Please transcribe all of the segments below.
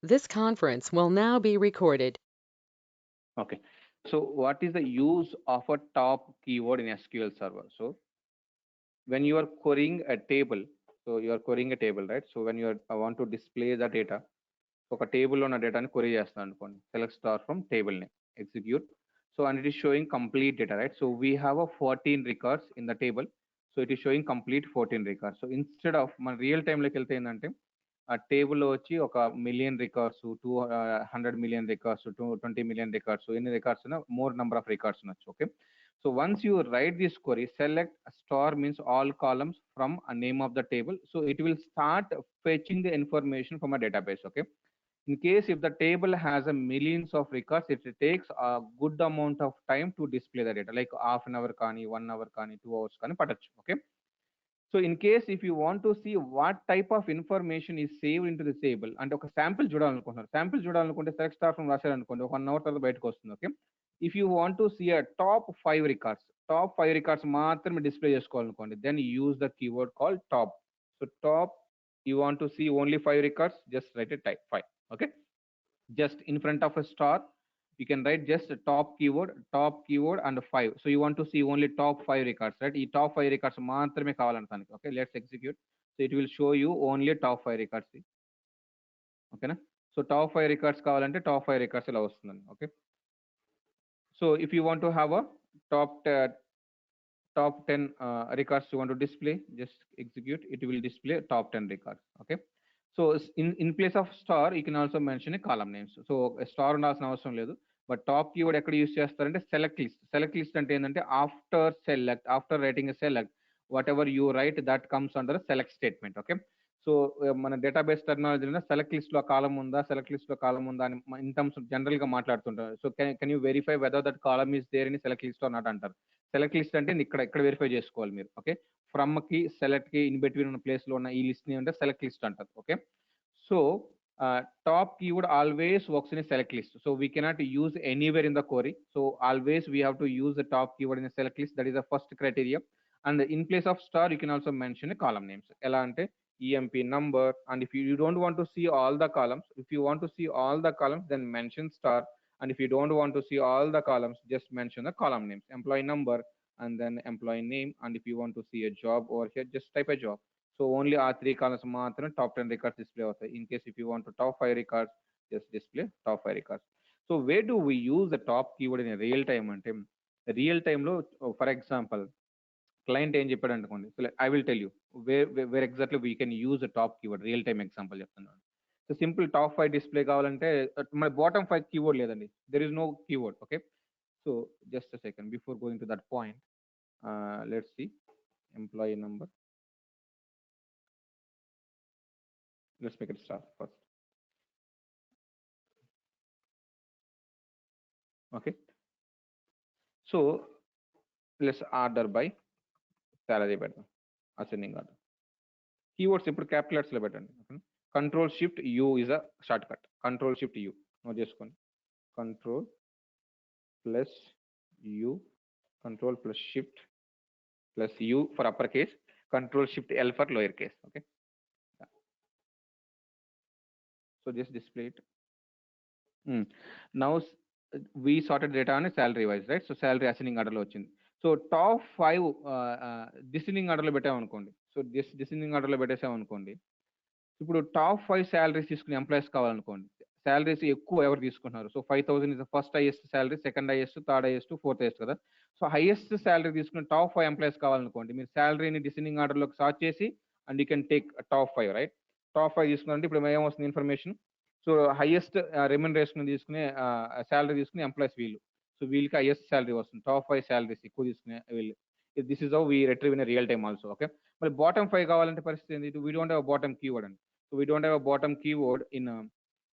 This conference will now be recorded. Okay. So what is the use of a top keyword in SQL Server? So when you are querying a table, right? So when you want to display the data, ఒక టేబుల్లో ఉన్న డేటాని query చేస్తాను అనుకోండి, select star from table name, execute. So and it is showing complete data, right? So we have a 14 records in the table. So it is showing complete 14 records. So instead of మన real టైంలోకి వెళ్తే ఏంటంటే ఆ టేబుల్లో వచ్చి ఒక million records 200 million records 20 million records ఎన్ని records ఉన్నా more number of records ఉండొచ్చు. Okay. So once you right this query, select star means all columns from a name of the table. So it will start fetching the information from a database. Okay. In case if the table has a millions of records, it takes a good amount of time to display the data, like half an hour kani, 1 hour kani, 2 hours kani patachu. Okay. So in case if you want to see what type of information is saved into the table and ఒక sample చూడాలనుకుంటున్నారు, sample చూడాలనుకుంటే select star from రాశారనుకోండి, ఒక 1 hour తర్వాత బయటకు వస్తుంది. Okay. If you want to see a top 5 records మాత్రమే display చేసుకోవాలనుకోండి, then use the keyword call top. So top, you want to see only 5 records, just write it type 5. Okay. Just in front of a star, you can write just a top keyword and 5. So you want to see only top 5 records, right? ఈ top 5 records మాత్రమే కావాలంటానికి. Okay, let's execute. So it will show you only top 5 records. ఓకేనా? So top 5 records కావాలంటే top 5 records ఇలా వస్తుందండి. Okay. So if you want to have a top top 10 records you want to display, just execute. It will display top 10 records. Okay. So in place of star, you can also mention a column names. So star ఉండాల్సిన అవసరం లేదు. But top keyword ఎక్కడ use చేస్తారంటే select list అంటే ఏంటంటే after writing select whatever you write that comes under select statement. Okay. So మన database టెర్మినాలజీలో select list లో కాలం ఉందా అని ఇన్ టర్మ్స్ జనరల్ గా మాట్లాడుతుంటారు. So can you verify whether that column is there in select list or not అంటారు. Select list అంటే ఇక్కడ వెరిఫై చేసుకోవాలి మీరు. ఓకే. ఫ్రమ్ కి సెలెక్ట్ కి ఇన్ బిట్వీన్ ఉన్న ప్లేస్ లో ఉన్న ఈ లిస్ట్ ని అంటే సెలెక్ట్ లిస్ట్ అంటారు. Okay. So top keyword always works in a select list. So we cannot use anywhere in the query. So always we have to use the top keyword in a select list. That is the first criteria. And in place of star, you can also mention a column names. ఎలా అంటే EMP number. And if you don't want to see all the columns, if you want to see all the columns, then mention star. And if you don't want to see all the columns, just mention the column names, employee number, and then employee name. And if you want to see a job over here, just type a job. So only ఆ 3 columns మాత్రమే top 10 records display అవుతాయి. In case if you want top 5 records, just display top 5 records. So way do we use the top keyword in real time అంటే, real టైంలో for example client ఏం చెప్పాడు అనుకోండి, so I will tell you where exactly we can use the top keyword. Real time example చెప్తున్నాను. So simple top 5 display కావాలంటే మన bottom 5 keyword లేదండి, there is no keyword. Okay. So just a second before going to that point, let's see employee number. Let's make it start first. Okay. So let's order by salary better. Ascending order. Keywords ఇప్పుడు capital letters లో పెట్టండి. Control Shift U is a shortcut. Control Shift U. Note చేసుకోండి. Control plus U. Control plus Shift plus U for uppercase. Control Shift L for lowercase. Okay. So just display it. Now we sorted data on a salary wise, right? So salary ascending order లో వచ్చింది. So top 5 descending ఆర్డర్లో పెట్టామనుకోండి. So descending ఆర్డర్లో పెట్టేసామనుకోండి, ఇప్పుడు top 5 salaries తీసుకునే employees కావాలనుకోండి. Salaries ఎక్కువ ఎవరు తీసుకుంటున్నారు? So 5,000 is the first highest salary, second highest, third highest, fourth highest కదా. సో హైయెస్ట్ శాలరీ తీసుకునే టాప్ 5 ఎంప్లాయీస్ కావాలనుకోండి, మీరు శాలరీని డిసెండింగ్ ఆర్డర్లోకి సార్ట్ చేసి and you can take top 5, right? Top 5 తీసుకున్నారంటే ఇప్పుడు ఏమొస్తుంది ఇన్ఫర్మేషన్? సో హైయెస్ట్ రెమ్యునరేషన్ తీసుకునే శాలరీ తీసుకునే employees వీళ్ళు. సో వీళ్ళకి హైయెస్ట్ శాలరీ వస్తుంది. టాప్ 5 శాలరీస్ ఎక్కువ తీసుకునే వీళ్ళు. This is how we retrieve in real time also. Okay. మరి బాటమ్ 5 కావాలంటే పరిస్థితి ఏంటి? We don't have bottom keyword అండి. So we don't have bottom keyword in.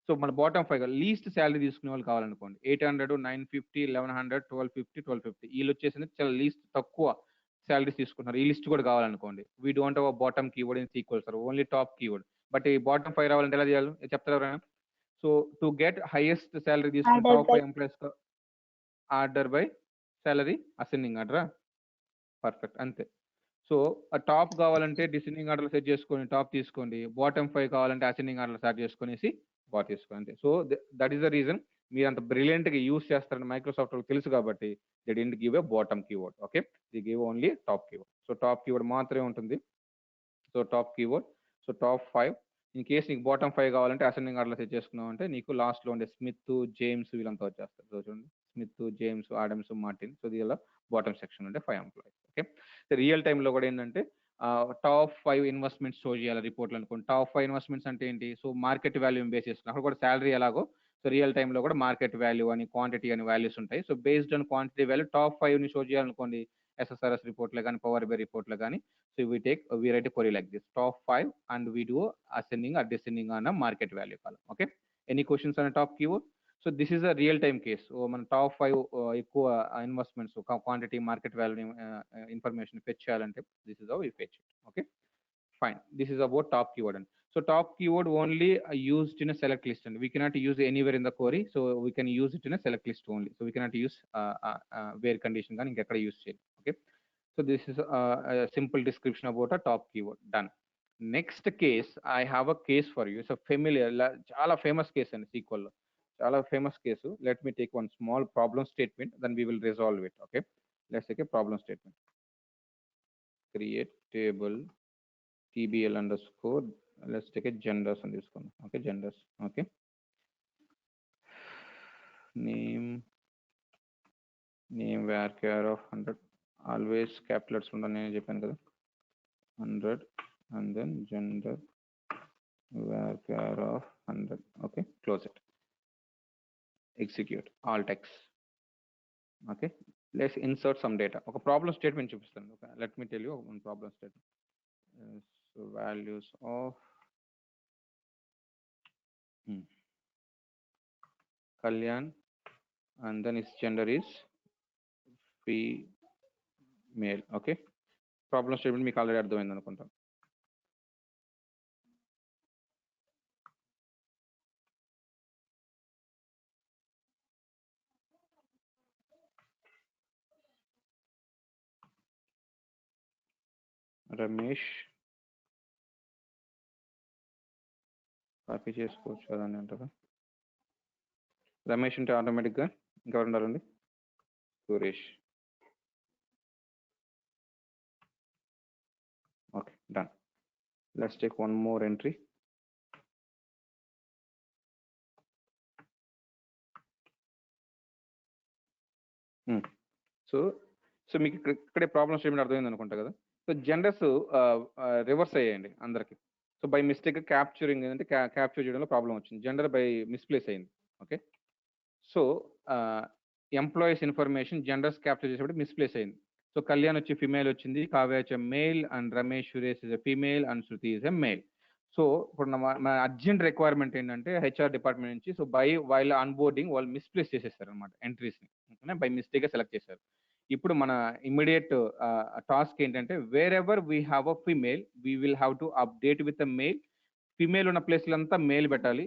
So మన బాటమ్ 5 లీస్ట్ శాలరీ తీసుకునే వాళ్ళు కావాలనుకోండి, 800, 950, 1100, 1250, 1250 వీళ్ళు వచ్చేసింది చాలా లీస్ట్ తక్కువ శాలరీస్ తీసుకుంటున్నారు. ఈ లిస్ట్ కూడా కావాలనుకోండి, we don't have bottom keyword in SQL server, only top keyword. But ఈ బాటమ్ 5 రావాలంటే ఎలా చేయాలి చెప్తారు ఎవరైనా? So to get highest salary తీసుకున్న Order top by 5 employees order by salary ascending ఆర్డరా? పర్ఫెక్ట్, అంతే. సో ఆ టాప్ కావాలంటే డిసెండింగ్ ఆర్డర్ సెట్ చేసుకొని టాప్ తీసుకోండి, బాటమ్ 5 కావాలంటే అసెండింగ్ ఆర్డర్ సెట్ చేసుకునేసి బాత్ చేసుకోండి. So that is the reason మీరు అంత బ్రిలియంట్గా యూస్ చేస్తారని మైక్రోసాఫ్ట్ వాళ్ళకి తెలుసు కాబట్టి they didn't give a bottom keyword. Okay, the give only top keyword. So top keyword మాత్రమే ఉంటుంది. So top keyword. So top 5. In case నీకు బాటమ్ 5 కావాలంటే అసెండింగ్ ఆర్డర్లో సెట్ చేసుకున్నావు అంటే నీకు లాస్ట్లో ఉండే స్మిత్, జేమ్స్ వీళ్ళంతా వచ్చేస్తారు. సో చూడండి, Smith, James, Adams, Martin. So దీనిలో బాటమ్ సెక్షన్ ఉంటే 5 ఎంప్లాయీస్. ఓకే, రియల్ టైంలో కూడా ఏంటంటే టాప్ 5 ఇన్వెస్ట్మెంట్స్ షో చేయాలి రిపోర్ట్లు అనుకోండి. టాప్ 5 ఇన్వెస్ట్మెంట్స్ అంటే ఏంటి? సో మార్కెట్ వాల్యూ బేస్ చేసుకుని అక్కడ కూడా శాలరీ ఎలాగో సో రియల్ టైంలో కూడా మార్కెట్ వాల్యూ అని, క్వాంటిటీ అని వాల్యూస్ ఉంటాయి. So based on quantity value top 5ని షో చేయాలనుకోండి, ఎస్ఎస్ఆర్ఎస్ రిపోర్ట్లో కానీ, పవర్ బై రిపోర్ట్లో కానీ. So we write a query like this: top 5, and we do ascending or descending on a market value column. Okay. Any questions on a top keyword? So this is a real time case. So మన top 5 ఎక్కువ investments quantity market value information fetch చేయాలంటే this is how we fetch it. Okay, fine. This is about top keyword. And so top keyword only used in a select list, and we cannot use anywhere in the query. So we can use it in a select list only. So we cannot use where condition కానీ ఇంకెక్కడ use చేయాలి. Okay. So this is a simple description about a top keyword. Done. Next case, I have a case for you. It's a familiar, chala famous case in SQL. Chala famous case. Let me take one small problem statement, then we will resolve it. Okay. Let's take a problem statement. Create table tbl underscore. Let's take a genders on this one. Okay, genders. Okay. Name varchar of 100. Always capitals ఉండని చెప్పాను కదా. 100 and then gender varchar of 100. Okay, close it. Execute alt x. Okay, let's insert some data. Okay, problem statement చూపిస్తాను. Okay, let me tell you one problem statement. So values of Kalyan, and then his gender is female. Okay, problem statement మీకు already అర్థమైంది అనుకుంటాను. Ramesh copy చేసుకోవచ్చు కదా అని అంటారా? రమేష్ అంటే ఆటోమేటిక్గా ఇంకెవరు ఉండాలండి? Suresh. Okay, done. Let's take one more entry. So మీకు ఇక్కడే ప్రాబ్లమ్ స్టేట్మెంట్ అర్థమైంది అనుకుంటా కదా. సో జెండర్స్ రివర్స్ అయ్యాయండి అందరికి. సో బై మిస్టేక్ క్యాప్చరింగ్ ఏంటంటే క్యాప్చర్ చేయడంలో ప్రాబ్లం వచ్చింది. జెండర్ బై మిస్ప్లేస్ అయింది. Okay, so employees information genders capture చేసేటప్పుడు మిస్ప్లేస్ అయింది. సో కళ్యాణ్ వచ్చి ఫిమేల్ వచ్చింది, కావ్య వచ్చి male, and Ramesh Suresh is a female, and Shruti is a male. So ఇప్పుడు మన అర్జెంట్ రిక్వైర్మెంట్ ఏంటంటే హెచ్ఆర్ డిపార్ట్మెంట్ నుంచి, సో వైల్ ఆన్బోర్డింగ్ వాళ్ళు మిస్ప్లేస్ చేసేస్తారు అనమాట ఎంట్రీస్ని. బై మిస్టేక్గా సెలెక్ట్ చేశారు. ఇప్పుడు మన ఇమ్మీడియట్ టాస్క్ ఏంటంటే wear ever we have a female we will have to update with a male. Female ఉన్న ప్లేస్లంతా మేల్ పెట్టాలి,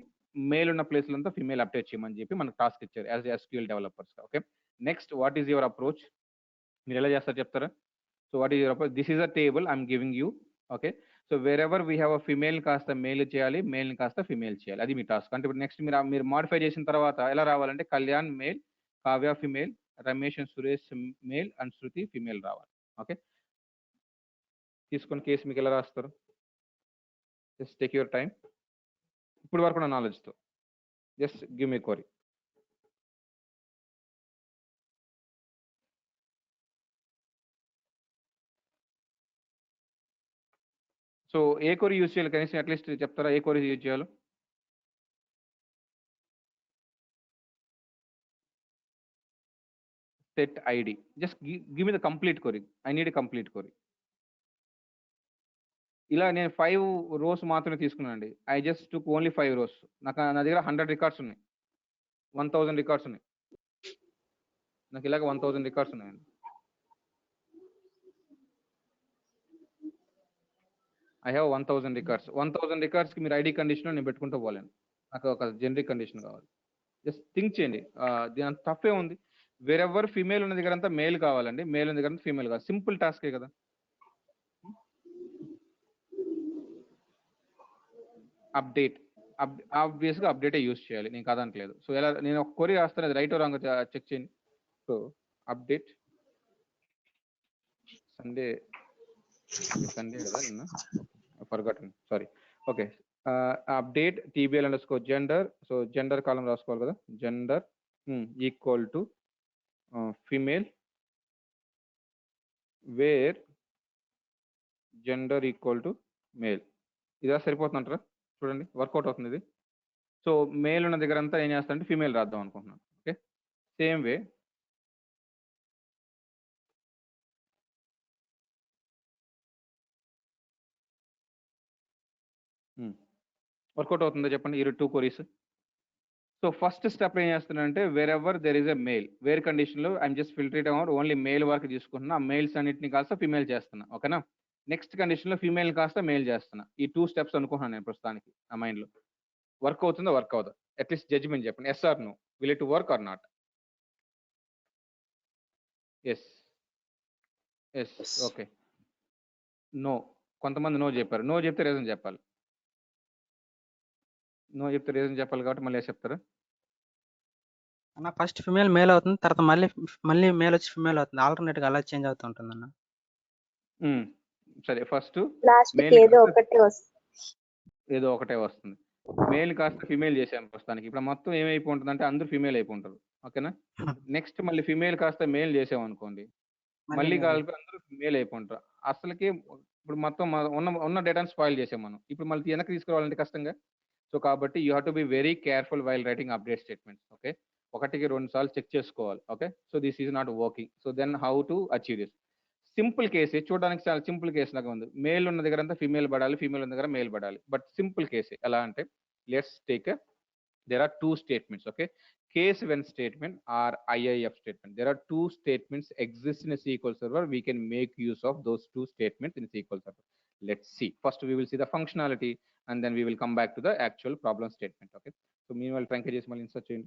మేల్ ఉన్న ప్లేస్లంతా ఫీమేల్ అప్డేట్ చేయమని చెప్పి మనకు టాస్క్ ఇచ్చారు as SQL developers. Okay, next what is your approach? మీరు ఎలా చేస్తారు చెప్తారా? So what is your approach? This is a table I'm giving you. Okay, so where ever we have a female కాస్త male చేయాలి, మేల్ని కాస్త female చేయాలి. అది మీ task. అంటే ఇప్పుడు నెక్స్ట్ మీరు మాడిఫై చేసిన తర్వాత ఎలా రావాలంటే Kalyan male, Kavya female, Ramesh and Suresh male, and Shruti female రావాలి. ఓకే, తీసుకొని కేసు మీకు ఎలా రాస్తారు? Just take your time. ఇప్పుడు వరకు నా నాలెడ్జ్తో just give me query. So ఏ క్వరీ యూజ్ చేయాలి కనీసం అట్లీస్ట్ చెప్తారా? ఏ క్వరీ యూజ్ చేయాలో? set id. Just give me the complete query. I need a complete query. ఇలా నేను 5 rows మాత్రమే తీసుకున్నానండి. I just took only 5 rows. నా దగ్గర 100 రికార్డ్స్ ఉన్నాయి, 1000 రికార్డ్స్ ఉన్నాయి. నాకు ఇలాగ 1000 రికార్డ్స్ ఉన్నాయండి. I have 1000 records. 1000 రికార్డ్స్కి మీరు ఐడి కండిషన్ నేను పెట్టుకుంటూ పోలేను. నాకు ఒక జనరిక్ కండిషన్ కావాలి. జస్ట్ థింక్ చేయండి, దీని అంత తప్పే ఉంది. వేరెవర్ ఫీమేల్ ఉన్న దగ్గర అంతా మేల్ కావాలండి, మేల్ ఉన్న దగ్గర అంతా ఫీమేల్ కావాలి. సింపుల్ టాస్కే కదా. అప్డేట్ ఆబ్వియస్గా అప్డేటే యూస్ చేయాలి, నేను కాదనట్లేదు. సో ఎలా నేను ఒక క్వరీ రాస్తాను, అది రైట్ రాంగ్ చెక్ చేయండి. సో అప్డేట్ సండే కదా నిన్న, forgotten, sorry. Okay, update TBL_gender. So gender column రాసుకోవాలి కదా, gender equal to female, where gender equal to male. ఇదా సరిపోతుందంటారా? చూడండి వర్కౌట్ అవుతుంది ఇది. సో మేల్ ఉన్న దగ్గర అంతా ఏం చేస్తా అంటే ఫీమేల్ రాద్దాం అనుకుంటున్నాను. ఓకే, సేమ్ వే వర్కౌట్ అవుతుందో చెప్పండి ఈ 2 క్వరీస్. సో ఫస్ట్ స్టెప్ ఏం చేస్తున్నానంటే wherever there is a male, where కండిషన్లో I'm just filtering out only male వరకు తీసుకుంటున్నా, ఆ మెయిల్స్ అన్నింటిని కాస్త ఫీమేల్ చేస్తున్నా. ఓకేనా, నెక్స్ట్ కండిషన్లో ఫీమేల్ కాస్త మెయిల్ చేస్తున్నా. ఈ 2 స్టెప్స్ అనుకుంటున్నాను నేను ప్రస్తుతానికి నా మైండ్లో. వర్క్ అవుతుందో వర్క్ అవుతుందో అట్లీస్ట్ జడ్జ్మెంట్ చెప్పండి, yes or no, will it work or not? Yes, yes, okay. No, కొంతమంది నో చెప్పారు. నో చెప్తే రీజన్ చెప్పాలి. నో చెప్తే రీజన్ చెప్పాలి కాబట్టి మళ్ళీ చెప్తారా? అన్న ఫస్ట్ ఫిమేల్ మేల్ అవుతుంది, తర్వాత మళ్ళీ మేల్ వచ్చి ఫిమేల్ అవుతుంది, ఆల్టర్నేట్గా అలా చేంజ్ అవుతూ ఉంటుంది అన్న. సరే, ఫస్ట్ లాస్ట్ మేల్ ఏదో ఒకటే వస్తుంది. ఏదో ఒకటే వస్తుంది. మేల్ కాస్త ఫిమేల్ చేసాం ప్రస్తుతానికి. ఇప్పుడు మొత్తం ఏమైపోయి ఉంటుంది అంటే అందరూ ఫిమేల్ అయిపోంటారు. ఓకేనా, నెక్స్ట్ మళ్ళీ ఫిమేల్ కాస్త మేల్ చేసాం అనుకోండి, మళ్ళీ కలిపి అందరూ మేల్ అయిపోంటారు. అసలుకి ఇప్పుడు మొత్తం ఉన్న డేటాను స్పాయిల్ చేసాం మనం. ఇప్పుడు మళ్ళీ వెనక్కి తీసుకురావాలంటే కష్టంగా. సో కాబట్టి you have to be very careful while writing update statements. Okay, 1కి 2 సార్లు చెక్ చేసుకోవాలి. Okay, so this is not working. So then how to achieve this? Simple కేసే, చూడడానికి చాలా సింపుల్ కేసు లాగా ఉంది. మేల్ ఉన్న దగ్గర అంతా ఫీమేల్ పడాలి, ఫీమేల్ ఉన్న దగ్గర మేల్ పడాలి. బట్ సింపుల్ కేసే. ఎలా అంటే let's take there are 2 statements. Okay, case when statement or IIF statement. There are 2 statements exist in a SQL server. We can make use of those 2 statements in a SQL server. Let's see. First we will see the functionality and then we will come back to the actual problem statement. Okay, so meanwhile truncate is insert chain.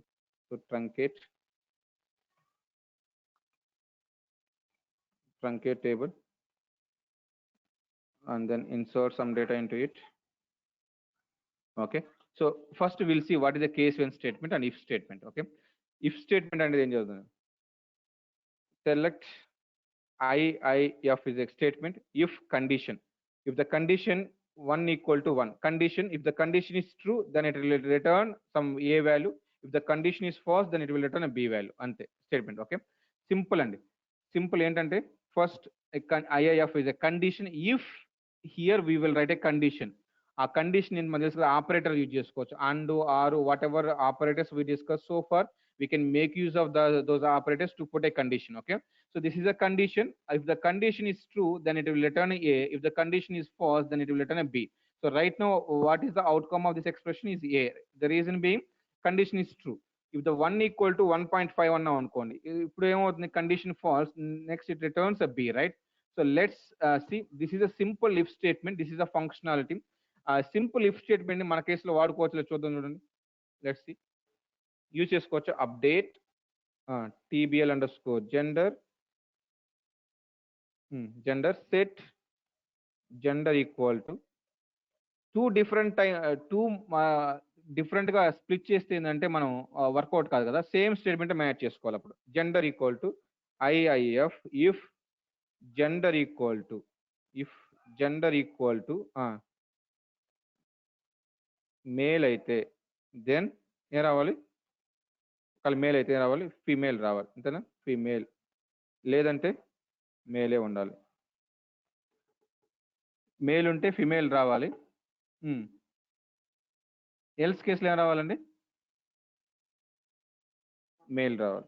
So truncate table and then insert some data into it. Okay, so first we'll see what is the case when statement and if statement. Okay, if statement and ఏం చదువుతుంది? Select IIF is a statement if condition. If the condition 1 equal to 1 condition, if the condition is true then it will return some A value. If the condition is false then it will return a B value. Ante statement. Okay, simple and simple ఏంటంటే first IIF is a condition if, here we will write a condition. ఆ condition నేను మన తెలుసు operator use చేసుకోవచ్చు, and or whatever operators we discuss so far we can make use of those operators to put a condition. Okay, so this is a condition. If the condition is true then it will return a. If the condition is false then it will return a B. So right now what is the outcome of this expression is A. The reason being condition is true. If the 1 equal to 1.5 అన్నా అనుకోండి, ఇప్పుడు ఏమవుతుంది, condition false, next it returns a B, right? So let's see, this is a simple if statement, this is a functionality. Simple if statement మన కేసులో వాడుకోవచ్చు, చూద్దాం చూడండి. Let's see, use చేసుకోవచ్చు update TBL_gender gender set gender equal to 2 different గా split చేస్తే ఏంటంటే మనం వర్కౌట్ కాదు కదా, సేమ్ స్టేట్మెంట్ మ్యాచ్ చేసుకోవాలి. అప్పుడు gender equal to IIF if gender equal to male అయితే దెన్ ఏం రావాలి, ఒకవేళ మేల్ అయితే ఏం రావాలి, ఫీమేల్ రావాలి. అంతేనా, ఫీమేల్, లేదంటే మేలే ఉండాలి. మేల్ ఉంటే ఫీమేల్ రావాలి. ఎల్స్ కేసులో ఏం రావాలండి, మేల్ రావాలి.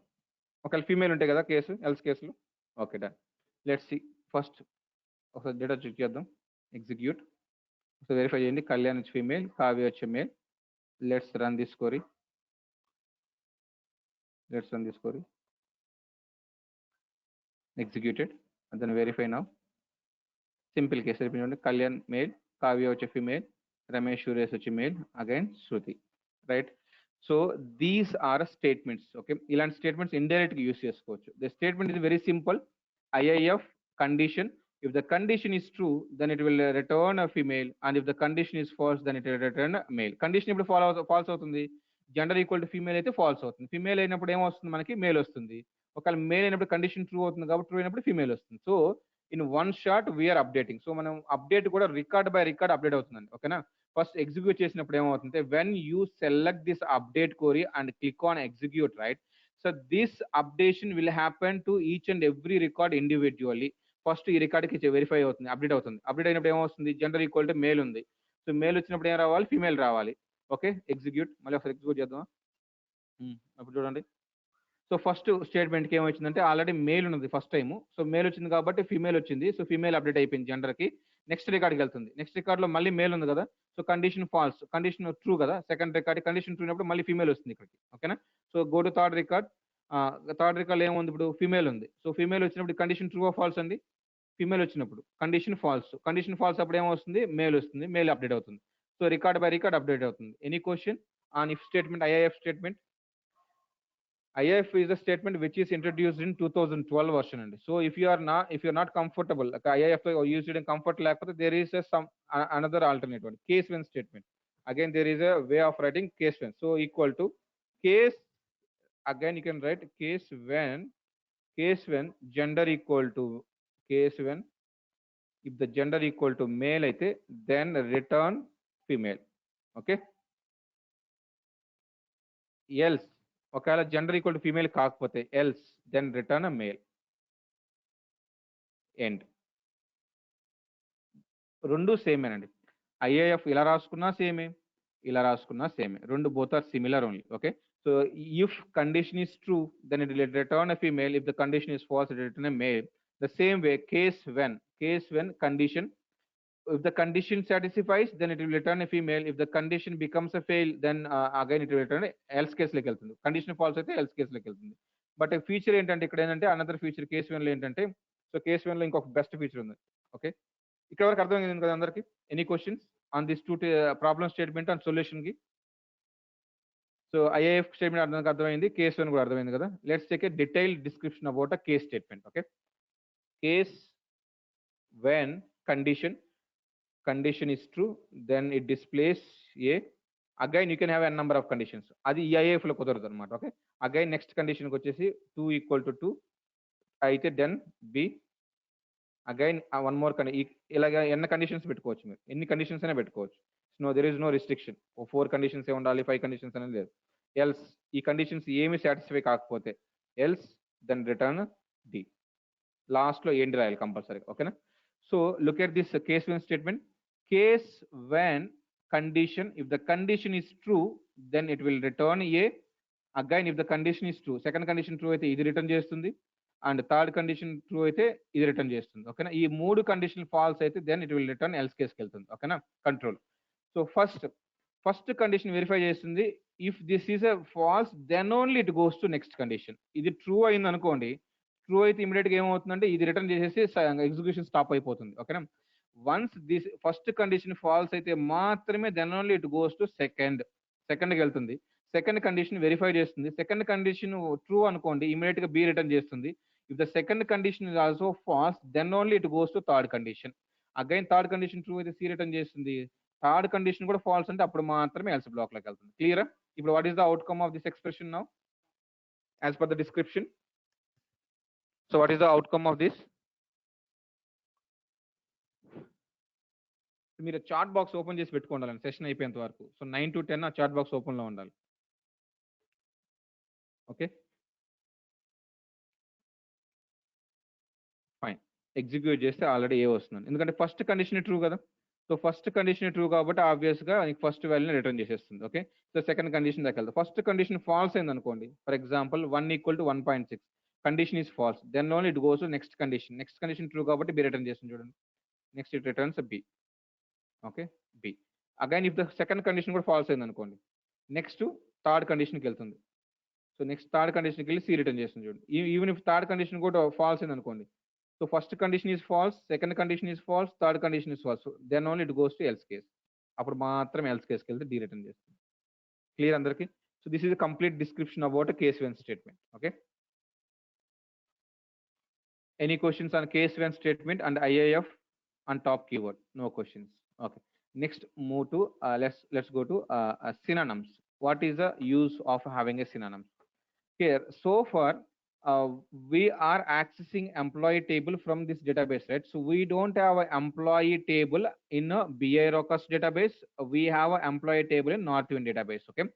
ఒకవేళ ఫీమేల్ ఉంటే కదా కేసు, ఎల్స్ కేసులో. Okay, done. Let's see, first ఒకసారి డేటా చెక్ చేద్దాం. ఎగ్జిక్యూట్, ఒకసారి వెరిఫై చేయండి. కళ్యాణ్ వచ్చి ఫీమేల్, కావ్య వచ్చి male. Let's run this query. Executed and then verify now. Simple case, Kalyan male, Kavya vachi female, Ramesh Suresh vachi male, again Shruti, right? So these are statements. Okay, ilant statements indirectly use chesukochu. The statement is very simple. IIF condition, If the condition is true, then it will return a female, and if the condition is false, then it will return a male. Condition ఇప్పుడు false అవుతుంది, gender equal to female అయితే falls అవుతుంది. Female అయినప్పుడు ఏమొస్తుంది, మనకి male వస్తుంది. ఒకవేళ male అయినప్పుడు కండిషన్ ట్రూ అవుతుంది కాబట్టి ట్రూ అయినప్పుడు ఫీమేల్ వస్తుంది. So in one shot we are updating. So మనం అప్డేట్ కూడా రికార్డ్ బై రికార్డ్ అప్డేట్ అవుతుందండి. ఓకేనా. ఫస్ట్ ఎగ్జిక్యూట్ చేసినప్పుడు ఏమవుతుందంటే when you select this update query and click on execute, right, so this updation will happen to each and every record individually. First ఈ రికార్డ్కి verify అవుతుంది, update అవుతుంది. Update అయినప్పుడు ఏమొస్తుంది, జెండర్ ఈక్వల్ టు మేల్ ఉంది. So male వచ్చినప్పుడు ఏం రావాలి, ఫీమేల్ రావాలి. Okay, execute. మళ్ళీ ఒకసారి ఎగ్జిక్యూట్ చేద్దాం. అప్పుడు చూడండి. సో ఫస్ట్ స్టేట్మెంట్కి ఏమొచ్చిందంటే ఆల్రెడీ మేల్ ఉన్నది ఫస్ట్ టైం. సో మేల్ వచ్చింది కాబట్టి ఫీమేల్ వచ్చింది. సో ఫీమేల్ అప్డేట్ అయిపోయింది జెండర్కి. నెక్స్ట్ రికార్డ్కి వెళ్తుంది. నెక్స్ట్ రికార్డ్లో మళ్ళీ మేల్ ఉంది కదా, so condition false, condition true కదా. సెకండ్ రికార్డ్ కండిషన్ ట్రూ అయినప్పుడు మళ్ళీ ఫీమేల్ వస్తుంది ఇక్కడికి. ఓకేనా. So go to third record. Third record ఏముంది, ఇప్పుడు ఫీమేల్ ఉంది. సో ఫీమేల్ వచ్చినప్పుడు కండిషన్ ట్రూ ఆఫ్ ఫాల్స్ అండి. ఫీమేల్ వచ్చినప్పుడు కండిషన్ ఫాల్స్, కండిషన్ ఫాల్స్ అప్పుడు ఏమొస్తుంది, మేల్ వస్తుంది, మేల్ అప్డేట్ అవుతుంది. So record by record update అవుతుంది. Any question on if statement, IIF statement? IIF is a statement which is introduced in 2012 version అండి. So if you are not comfortable, like IIF used it in comfort లేకపోతే there is another alternate one, case when statement. Again there is a way of writing case when. So equal to case, again you can write case when gender equal to case when, if the gender equal to male అయితే then return female. Okay, else ఒకవేళ gender equal to female కాకపోతే else then return a male. End. రెండు సేమేనండి. IAF ఇలా రాసుకున్నా సేమే, ఇలా రాసుకున్నా సేమే. రెండు both are similar only. Okay. So if condition is true then it will return a female, if the condition is false it return a male. The same way case when condition, if the condition satisfies then it will return a female, if the condition becomes a fail then again it will return else case లోకి వెళ్తుంది. Condition false అయితే else case లోకి వెళ్తుంది. But feature ఏంటంటే ఇక్కడ ఏంటంటే another feature case one లో ఏంటంటే, సో కేస్ వన్ లో ఇంకొక బెస్ట్ ఫీచర్ ఉంది. ఓకే, ఇక్కడ వరకు అర్థమైంది కదా అందరికి? Any questions on this two problem statement and solution కి? సో ఐఏఎఫ్ స్టేట్మెంట్ అర్థమైంది, కేస్ వన్ కూడా అర్థమైంది కదా. Let's take a detailed description about a case statement. Okay, case when condition is true then it displays a, again you can have n number of conditions, అది EIF లో కుదరదు అనమాట. Okay, again next condition కి వచ్చేసి 2 equal to 2 అయితే then B, again one more ఇలాగ ఎన్ని conditions పెట్టుకోవచ్చు, మీరు ఎన్ని కండిషన్స్ అయినా పెట్టుకోవచ్చు. No there is no restriction, 4 conditions ఏ ఉండాలి, 5 కండిషన్స్ అనేది లేదు. ఎల్స్ ఈ కండిషన్స్ ఏమి సాటిస్ఫై కాకపోతే else then return D. Last లో ఏంటి రాయాలి కంపల్సరీ. ఓకేనా. So look at this case when statement. Case when condition, if the condition is true then it will return a, again if the condition is true, second condition true అయితే ఇది return చేస్తుంది, and third condition true అయితే ఇది return చేస్తుంది. ఓకేనా. ఈ మూడు condition false అయితే then it will return else కేస్కి వెళ్తుంది. ఓకేనా. Control. So first condition verify చేస్తుంది. If this is a false then only it goes to next condition. ఇది ట్రూ అయింది అనుకోండి, ట్రూ అయితే ఇమీడియట్ గా ఏమవుతుందంటే ఇది రిటర్న్ చేసేసి ఎగ్జిక్యూషన్ స్టాప్ అయిపోతుంది. ఓకేనా. Once this first condition false అయితే మాత్రమే then only it goes to సెకండ్కి వెళ్తుంది. సెకండ్ కండిషన్ వెరిఫై చేస్తుంది. సెకండ్ కండిషన్ ట్రూ అనుకోండి, ఇమీడియట్ గా బి రిటర్న్ చేస్తుంది. If the second condition is also false then only it goes to third condition. Again third condition true అయితే C return చేస్తుంది. Third condition కూడా false అంటే అప్పుడు మాత్రమే ఎల్స్ బ్లాక్ లోకి వెళ్తుంది. క్లియరా? ఇప్పుడు what is the outcome of this expression now as per the description? So what is the outcome of this? మీరు చాట్ బాక్స్ ఓపెన్ చేసి పెట్టుకోండి సెషన్ అయిపోయేంత వరకు. సో 9 to 10 ఆ చాట్ బాక్స్ ఓపెన్ లో ఉండాలి. Okay, fine. ఎగ్జిక్యూట్ చేస్తే already A వస్తుంది, ఎందుకంటే ఫస్ట్ కండిషన్ ట్రూ కదా. సో ఫస్ట్ కండిషన్ ట్రూ కాబట్టి ఆబ్వియస్ గా ఫస్ట్ వాల్యూని రిటర్న్ చేసేస్తుంది. ఓకే, సో సెకండ్ కండిషన్ దగ్గర వెళ్తుంది. ఫస్ట్ కండిషన్ ఫాల్స్ అయింది అనుకోండి, for example 1 equal to 1.6 condition is false then only it goes to next condition. Next condition true కాబట్టి B return చేస్తుంది. చూడండి, next it returns B. Okay, B. Again if the second condition కూడా false అయింది అనుకోండి, next third కండిషన్కి వెళ్తుంది. So next third కండిషన్కి వెళ్ళి C return చేస్తుంది. చూడండి, ఈవెన్ ఇఫ్ థర్డ్ కండిషన్ కూడా ఫాల్స్ అయింది అనుకోండి, so first condition is false, second condition is false, third condition is false, then only it goes to else case. అప్పుడు మాత్రం else కేస్కి వెళ్తే డి రిటర్న్ చేస్తుంది. క్లియర్ అందరికి? So this is complete description about case when statement. Okay. Any questions on case when statement and IAF on top keyword? No questions. Okay. Next, move to let's go to synonyms. What is the use of having a synonym? Here, so far, uh, we are accessing employee table from this database, right? So we don't have an employee table in a BI Rockus database. We have an employee table in Northwind database. Okay.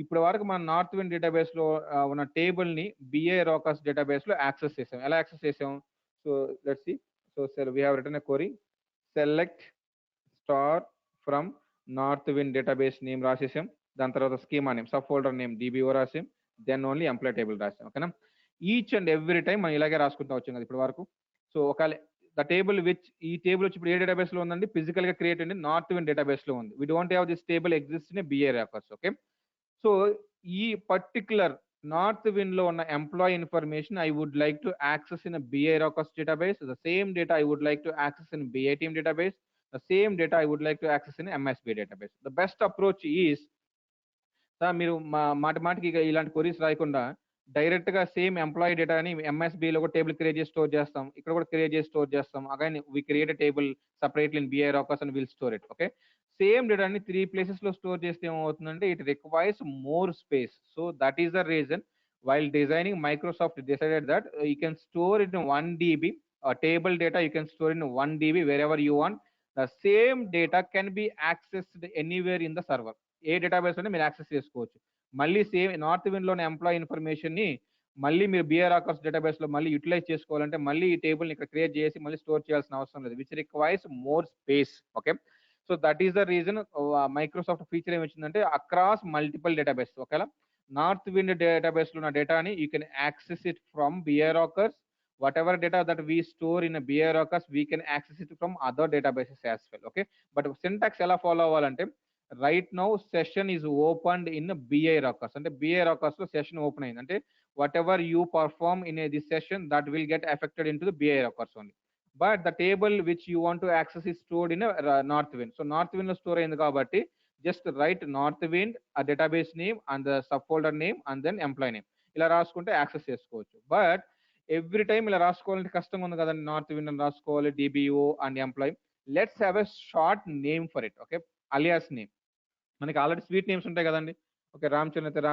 ఇప్పుడు వరకు మన north win database లో ఉన్న table ని BA rockers database లో access చేసాం. ఎలా access చేసాం? So let's see. So we have written a query, select star from Northwind database name రాసేసాం. దాని తర్వాత schema name, sub folder name DBO రాసాం. దెన్ ఓన్లీ ఎంప్లాయ్ టేబుల్ రాసాం. ఓకేనా? ఈచ్ అండ్ ఎవ్రీ టైం మనం ఇలాగే రాసుకుంటూ వచ్చాం కదా ఇప్పటి వరకు. సో ఒకవేళ ద టేబుల్ విచ్, ఈ టేబుల్ వచ్చి ఇప్పుడు ఏ డేటాబేస్ లో ఉందండి? ఫిజికల్ గా క్రియేట్ అండి నార్త్ విన్ డేటాబేస్ లో ఉంది. We don't have this table exist in BA rockers. Okay. So ఈ పర్టికులర్ నార్త్ విన్ లో ఉన్న employee information I would like to access in BI rockers database. The same data I would like to access in BI team database. The same data I would like to access in MSB database. The best approach is, మీరు మాటికి ఇలాంటి queries రాయకుండా direct గా same employee డేటాని MSB లో కూడా table create చేసి store చేస్తాం. ఇక్కడ కూడా క్రియేట్ చేసి స్టోర్ చేస్తాం. Again we create table separately in BI rockers and will store it. Okay. Same డేటాని 3 places లో స్టోర్ చేస్తే ఏమవుతుందంటే it requires more space. So that is the reason while designing Microsoft decided that you can store it in 1 DB, table data you can store in 1 DB wherever you want. The same data can be accessed anywhere in the server. A database అంటే మీరు access చేసుకోవచ్చు. మళ్ళీ same north win లోని employee information ని మళ్ళీ మీరు BR occurs database లో మళ్ళీ యూటిలైజ్ చేసుకోవాలంటే మళ్ళీ ఈ టేబుల్ ఇక్కడ క్రియేట్ చేసి మళ్ళీ స్టోర్ చేయాల్సిన అవసరం లేదు, which requires more space. Okay. So that is the reason Microsoft feature ఏమి వచ్చిందంటే అక్రాస్ మల్టిపుల్ డేటాబేస్. ఓకేలా నార్త్ విండ్ డేటాబేస్ లో ఉన్న డేటాని you can access it from BR rockers. whatever data that we store in a BI Rockus, we can access it from other databases as well. Okay. But syntax ఎలా follow అవ్వాలంటే right now session is opened in BI rockers. అంటే BI rockers లో session open అయింది అంటే whatever you perform in this session that will get affected in to the BI rockers only. But the table which you want to access is stored in Northwind. So Northwind లో స్టోర్ అయింది కాబట్టి just write Northwind, ఆ database name and sub folder name and then employee name ఇలా రాసుకుంటే access చేసుకోవచ్చు. But every time ఇలా రాసుకోవాలంటే కష్టంగా ఉంది కదండి. నార్త్ విండ్ అని రాసుకోవాలి, DBO and employ. Let's have a short name for it. Okay. Alias name. మనకి ఆల్రెడీ స్వీట్ నేమ్స్ ఉంటాయి కదండి. ఓకే. రామచంద్ర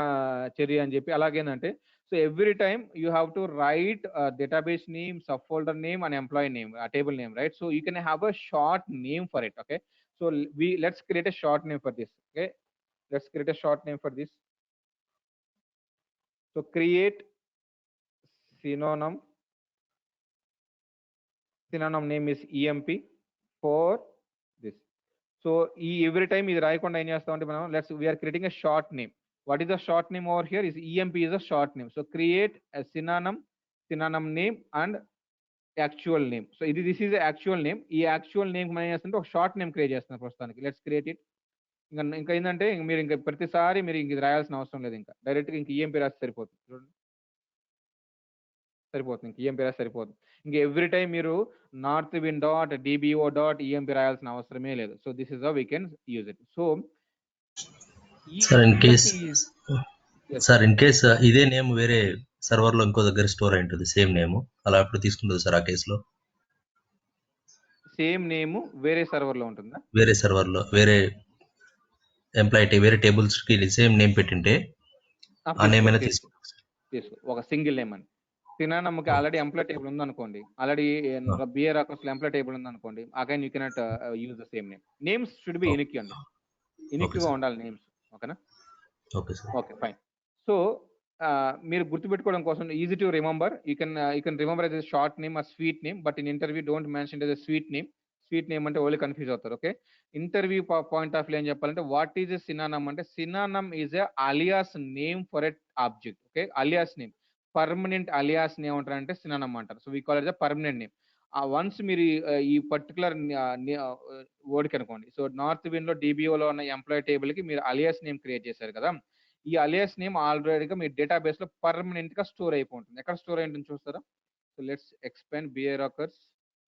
చెర్రీ అని చెప్పి. అలాగేందంటే so every time you have to write database name, sub folder name and employee name, table name, right? So you can have a short name for it. Okay. So let's create a short name for this. Okay. Let's create a short name for this. So create synonym name is emp for this. So ఈ every time ఇది రాయకుండా ఏం చేస్తామంటే మనం we are creating a short name. What is the short name over here? Is emp is a short name. So create synonym name and actual name. So this is actual name. ఈ actual name మనం ఏం చేస్తుంటే ఒక short name create చేస్తున్నాం ప్రస్తుతానికి. Let's create it. ఇంకా ఏంటంటే మీరు ఇంకా ప్రతిసారి మీరు ఇంక ఇది రాయాల్సిన అవసరం లేదు. ఇంకా డైరెక్ట్గా ఇంక ఈఎంపీ రాసి సరిపోతుంది. చూడండి, సరిపోతుంది. ఇంక ఈఎంపీ రాసి సరిపోతుంది. ఇంక ఎవ్రీ టైం మీరు north wind dot DBO dot EMP రాయాల్సిన అవసరమే లేదు. So this is how we can use it. So sir in case ఇదే నేమ్ వేరే సర్వర్ లో ఇంకో దగ్గర స్టోర్ అయి ఉంటుంది సేమ్ నేమ్, అలా ఎప్పుడు తీసుకుంటుంది సార్ ఆ కేసులో? సేమ్ నేమ్ వేరే సర్వర్ లో ఉంటుందా? వేరే సర్వర్ లో వేరే ఎంప్లాయీ వేరే టేబుల్స్ కి సేమ్ నేమ్ పెట్టింటే ఆ నేమ్ అయినా తీసుకో. ఒక సింగిల్ నేమ్ అని తినానమ్మకి ఆల్రెడీ ఎంప్లాయ్ టేబుల్ ఉంది అనుకోండి, ఆల్రెడీ బిఏర్ అకౌంట్స్ లో ఎంప్లాయ్ టేబుల్ ఉంది అనుకోండి, again you cannot use the same name. Names should be unique అండి. యూనిక్ గా ఉండాలి నేమ్స్. ఓకేనా? Okay sir. Okay fine. So మీరు గుర్తుపెట్టుకోవడం కోసం easy to remember, you can remember as short name or sweet name, but in interview don't mention as sweet name. Sweet name అంటే only confuse అవుతారు. Okay. Interview point of view ఏం చెప్పాలంటే what is a synonym అంటే synonym is a alias name for a object. Okay. Alias name, permanent alias name అంటారంటే synonym అంటారు. So we call it the permanent name. Once మీరు ఈ particular వర్డ్కి అనుకోండి, so north win లో డిబిఓలో ఉన్న employee table కి మీరు అలియాస్ నేమ్ క్రియేట్ చేశారు కదా, ఈ అలియాస్ నేమ్ ఆల్రెడీగా మీ డేటాబేస్ లో పర్మనెంట్ గా స్టోర్ అయిపోతుంది. ఎక్కడ స్టోర్ అయి ఉంటుంది చూస్తారా? So let's expand BI rockers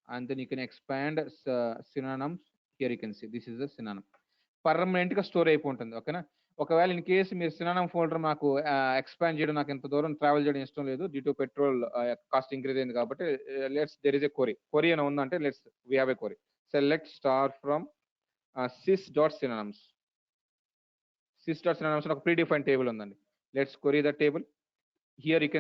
and then you can expand synonyms. Here you can see this is the synonym. Permanent గా స్టోర్ అయిపోతుంది. ఓకేనా? ఒకవేళ ఇన్ కేసు మీరు సినానమ్ ఫోల్డర్ నాకు ఎక్స్పాండ్ చేయడం, నాకు ఇంత దూరం ట్రావెల్ చేయడం ఇష్టం లేదు due to petrol cost increase అయింది కాబట్టి దెర్ ఇస్ ఎ కొరీ అని ఉందంటే we have a కొరీ. Select star from sys.synonyms. sys.synonyms ఒక ప్రీ డిఫైన్ టేబుల్ ఉందండి. Let's కొరీ the table. Here you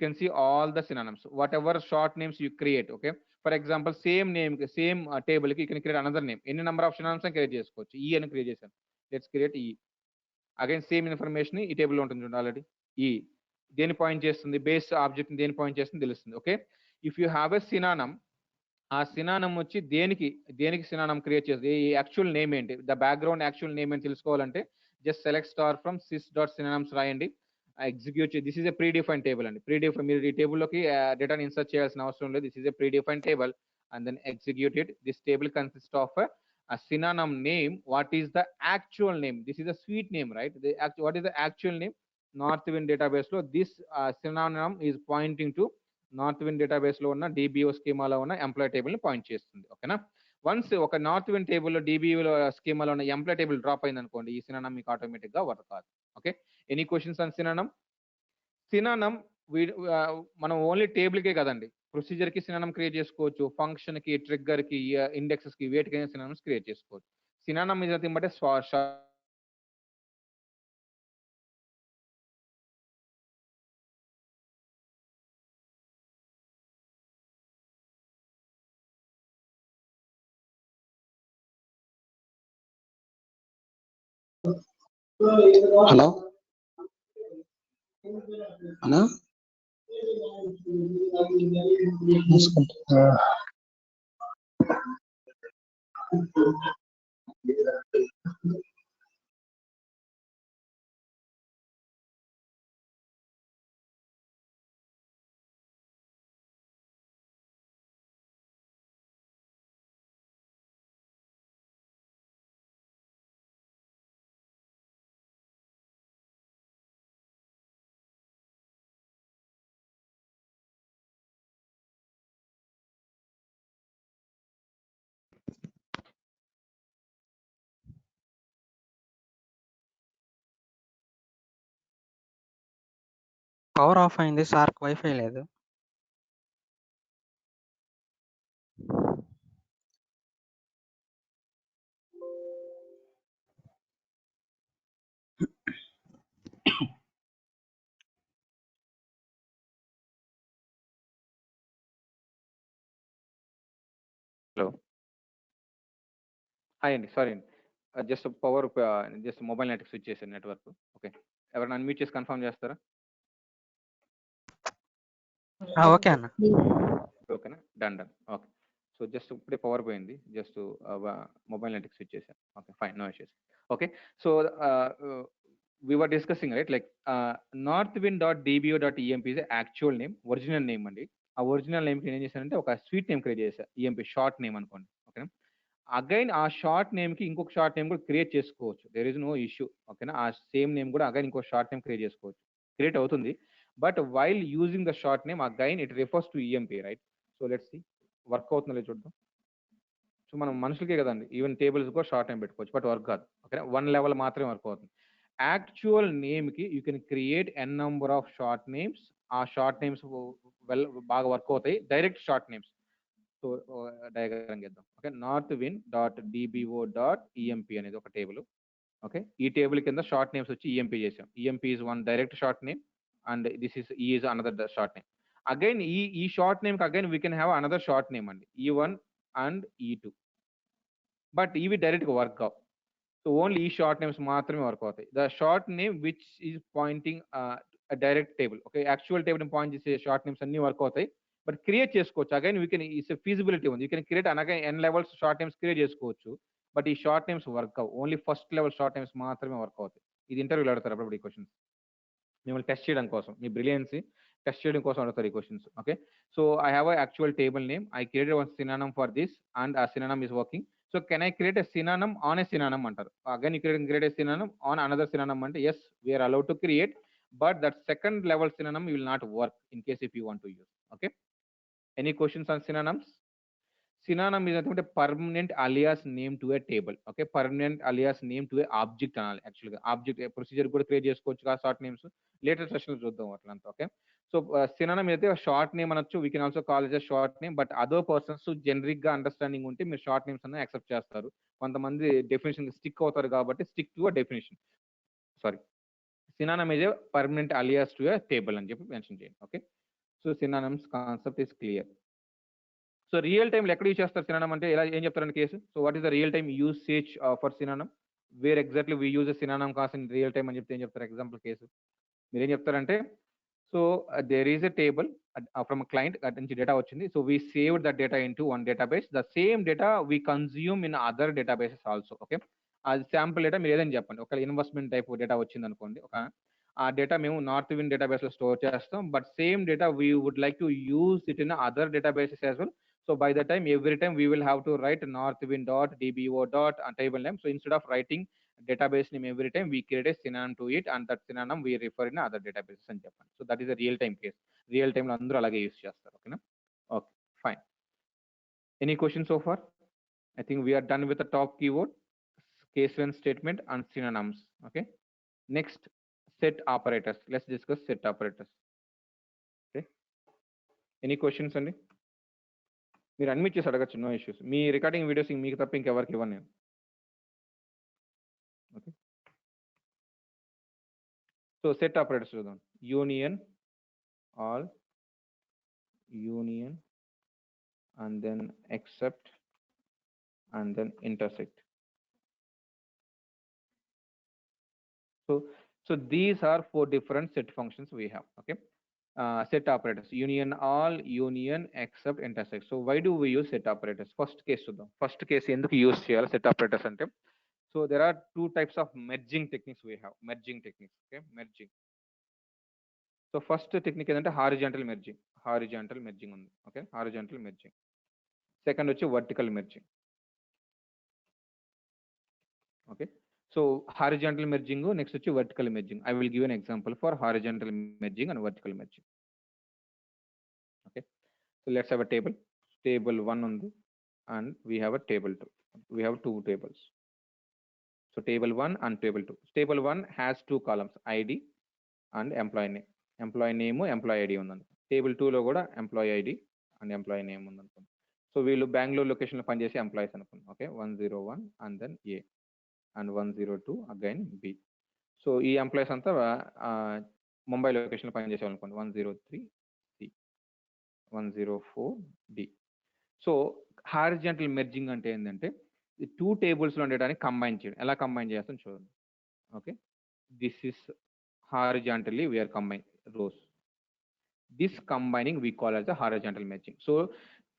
can see all the synonyms, whatever short names you create. Okay, for example, same name, same table ki you can create another name. Any number of synonyms and create chesukochu. E అని create చేశాను. Let's create E. Again same information ఈ table లో ఉంటుంది already. E దేని point చేస్తుంది, base object దేని point చేస్తుంది తెలుస్తుంది. Okay, if you have a synonym, ఆ సినానమ్ వచ్చి దేనికి సినానమ్ క్రియేట్ చేస్తుంది, ఈ యాక్చువల్ నేమ్ ఏంటి, ద బ్యాక్గ్రౌండ్ యాక్చువల్ నేమ్ ఏంటి తెలుసుకోవాలంటే just select star from sys.synonyms రాయండి. Execute this is a predefine table అండి. మీరు ఈ టేబుల్లోకి డేటాని ఇన్సర్ట్ చేయాల్సిన అవసరం లేదు. This is a predefine table and then execute it. This table consist of a synonym name. What is the actual name? This is a sweet name, right? What is the actual name? Northwind database లో this synonym is pointing to Northwind database లో ఉన్న DBO స్కీమాలో ఉన్న employee table ని point చేస్తుంది. ఓకేనా? Once ఒక Northwind టేబుల్లో DBO స్కీమాలో ఉన్న ఎంప్లాయ్ టేబుల్ డ్రాప్ అయింది అనుకోండి, ఈ సినానమ్ మీకు ఆటోమేటిక్ గా వర్క్ కాదు. Okay, any questions on synonym? Synonym మనం ఓన్లీ టేబుల్ కే కదండి, ప్రొసీజర్ కి సినానమ్ క్రియేట్ చేసుకోవచ్చు, ఫంక్షన్ కి, ట్రిగ్గర్ కి, ఇండెక్సెస్ కి, వేటికైనా సినానమ్స్ క్రియేట్ చేసుకోవచ్చు. Synonym is nothing but hello అన్నా పవర్ ఆఫ్ అయింది సార్, వైఫై లేదు. హలో, హాయ్ అండి, సారీ అండి, జస్ట్ పవర్ జస్ట్ మొబైల్ నెట్కి స్విచ్ చేశాను, నెట్వర్క్. ఓకే, ఎవరైనా అన్మ్యూట్ చేసి కన్ఫర్మ్ చేస్తారా? ఓకే అన్న. ఓకేనా, డన్. ఓకే, సో జస్ట్ ఇప్పుడే పవర్ పోయింది, జస్ట్ మొబైల్ నెట్కి స్విచ్ చేశాను. Okay, fine, no issues. Okay, so we were discussing, right, like northwind.dbo.emp is actual name, original name అండి. ఆ ఒరిజినల్ నేమ్ కి ఏం చేశానంటే ఒక స్వీట్ నేమ్ క్రియేట్ చేశా, ఈఎంపీ షార్ట్ నేమ్ అనుకోండి. ఓకేనా, అగైన్ ఆ షార్ట్ నేమ్ కి ఇంకొక షార్ట్ నేమ్ కూడా క్రియేట్ చేసుకోవచ్చు, దేర్ ఇస్ నో ఇష్యూ. ఓకేనా, ఆ సేమ్ నేమ్ కూడా అగైన్ ఇంకో షార్ట్ నేమ్ క్రియేట్ చేసుకోవచ్చు, క్రియేట్ అవుతుంది. But while using the short name again it refers to EMP, right? So let's C work అవుతుందో చూద్దాం. సో మనం మనుషులకే కదండి, ఈవెన్ టేబుల్స్ కూడా షార్ట్ నేమ్ పెట్టుకోవచ్చు, బట్ వర్క్ కాదు. ఓకే, వన్ లెవెల్ మాత్రమే వర్క్ అవుతుంది. యాక్చువల్ నేమ్ కి you can create N number of short names. ఆ షార్ట్ నేమ్స్ బాగా వర్క్ అవుతాయి, direct short names. So diagram చేద్దాం. ఓకే, northwind.dbo.emp అనేది ఒక టేబుల్. ఓకే, ఈ టేబుల్ కింద షార్ట్ నేమ్స్ వచ్చి ఈఎంపీ చేసాం. EMP is one direct short name and this is E is another short name. Again ఈ షార్ట్ నేమ్ కి again we can have another short name అండి, E1 and E2. But ఇవి direct గా work కావు. So only ఈ short names మాత్రమే work అవుతాయి. The short name which is pointing direct table. Okay, actual table point చేసే short names అన్ని work అవుతాయి, బట్ క్రియేట్ చేసుకోవచ్చు. Again we can it's feasibility ఉంది, యూ కెన్ క్రియేట్ అనగా ఎన్ లెవెల్స్ షార్ట్ నేమ్స్ క్రియేట్ చేసుకోవచ్చు. But ఈ short names work అవు, only first level short names మాత్రమే వర్క్ అవుతాయి. ఇది ఇంటర్వ్యూలో అడుగుతారు అప్పుడు ఈ క్వశ్చన్స్, మిమ్మల్ని టెస్ట్ చేయడం కోసం, మీ బ్రిలియన్సీ టెస్ట్ చేయడం కోసం అడుగుతారు ఈ questions. Okay, so I have a actual table name, I created one synonym for this and ఆ synonym is working. So can I create a synonym on a synonym అంటారు. Again you create a synonym on another synonym అంటే yes, we're allowed to create, but that second level synonym will not work in case if you want to use. Okay, any questions on synonyms? synonym is nothing but a permanent alias name to a table. Okay, permanent alias name to a object అనాలి. యాక్చువల్గా object procedure కూడా create చేసుకోవచ్చు ఆ short names. Later సెషన్లో చూద్దాం అట్లంతా. Okay, so సినానమ్ అయితే short name అనొచ్చు, we can also call it a short name. But other persons generic గా అండర్స్టాండింగ్ ఉంటే మీరు షార్ట్ నేమ్స్ అన్న యాక్సెప్ట్ చేస్తారు. కొంతమంది డెఫినేషన్ స్టిక్ అవుతారు కాబట్టి stick to a definition. Sorry, synonym is a permanent alias to a table అని చెప్పి మెన్షన్ చేయండి. Okay, so synonyms concept is clear. So real టైంలో ఎక్కడ యూజ్ చేస్తారు సినానమ్ అంటే ఎలా ఏం చెప్తారండి case? So what is the real time usage for synonym? Where exactly we use synonym cause in real time అని చెప్తే ఏం చెప్తారు? ఎగ్జాంపుల్ కేసు మీరేం చెప్తారంటే, so there is a table from client నుంచి డేటా వచ్చింది. So we saved that data in to one database. The same data we consume in other databases also. Okay, అది sample data మీరు ఏదైనా చెప్పండి. ఒక investment type data వచ్చింది అనుకోండి, ఒక ఆ డేటా మేము నార్త్ విన్ డేటాబేస్ లో స్టోర్ చేస్తాం. But same data we would like to use it in other databases as well. So by the time, every time we will have to write northwind dot dbo dot and table name. So instead of writing database name every time, we create a synonym to it, and that synonym we refer in other databases అని చెప్పండి. So that is a real time case. Real time లో అందరూ అలాగే use చేస్తారు. ఓకేనా? Okay, fine. Any question so far? I think we are done with the top keyword, case when statement and synonyms. Okay, next, set operators. Let's discuss set operators. Okay, any questions అండి? మీరు admit చేసి అడగచ్చు, no issues. మీ recording videos మీకు తప్ప ఇంకెవరికి ఇవ్వను నేను. ఓకే, సో సెట్ ఆపరేటర్స్ చూద్దాం. Union, all, union, and then except, and then intersect. So these are 4 different set functions we have. Okay, set operators: union, all, union, except, intersect. So why do we use set operators? First case చూద్దాం. First case ఎందుకు use చేయాలి set operators అంటే, so there are 2 types of merging techniques we have. Merging techniques. Okay, merging. So first technique ఏంటంటే horizontal merging. Horizontal merging ఉంది. Okay, horizontal merging. Second వచ్చి vertical merging. Okay, so horizontal merging, next వచ్చి vertical merging. I will give an example for horizontal merging and vertical merging. Okay, so let's have a table. Table 1 ఉంది and we have a table 2. We have 2 tables. So table 1 and table 2. Table 1 has 2 columns, ID and employee name. Employee name, employee ID ఉందనుకో. Table 2లో కూడా employee ID and employee name ఉందనుకోండి. So వీళ్ళు బెంగళూరు లొకేషన్లో పనిచేసే employees అనుకోండి. Okay, 101 and then A and 102 again B. So ఈ employees అంతా ముంబై లొకేషన్లో పనిచేసే అనుకోండి. 103 C, 104 D. So horizontal merging అంటే ఏంటంటే, ఈ 2 టేబుల్స్లో ఉండడానికి కంబైన్ చేయడం. ఎలా కంబైన్ చేస్తాం చూడండి. Okay, this is horizontally we are combining rows. This combining we call as a horizontal merging. So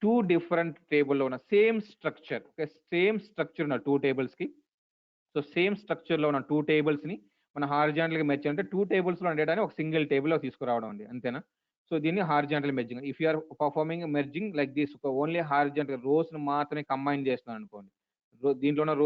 2 different table lo una same structure. Okay, same structure ఉన్న 2 tables ki. So same structure లో ఉన్న 2 tables ని మన horizontal గా merge అంటే 2 tables లో ఉండేటాన్ని ఒక single table లో తీసుకురావడం అండి, అంతేనా? సో దీన్ని horizontal merging. If you are performing merging like this, only horizontal rows ని మాత్రమే కంబైన్ చేస్తున్నాను అనుకోండి. దీంట్లో ఉన్న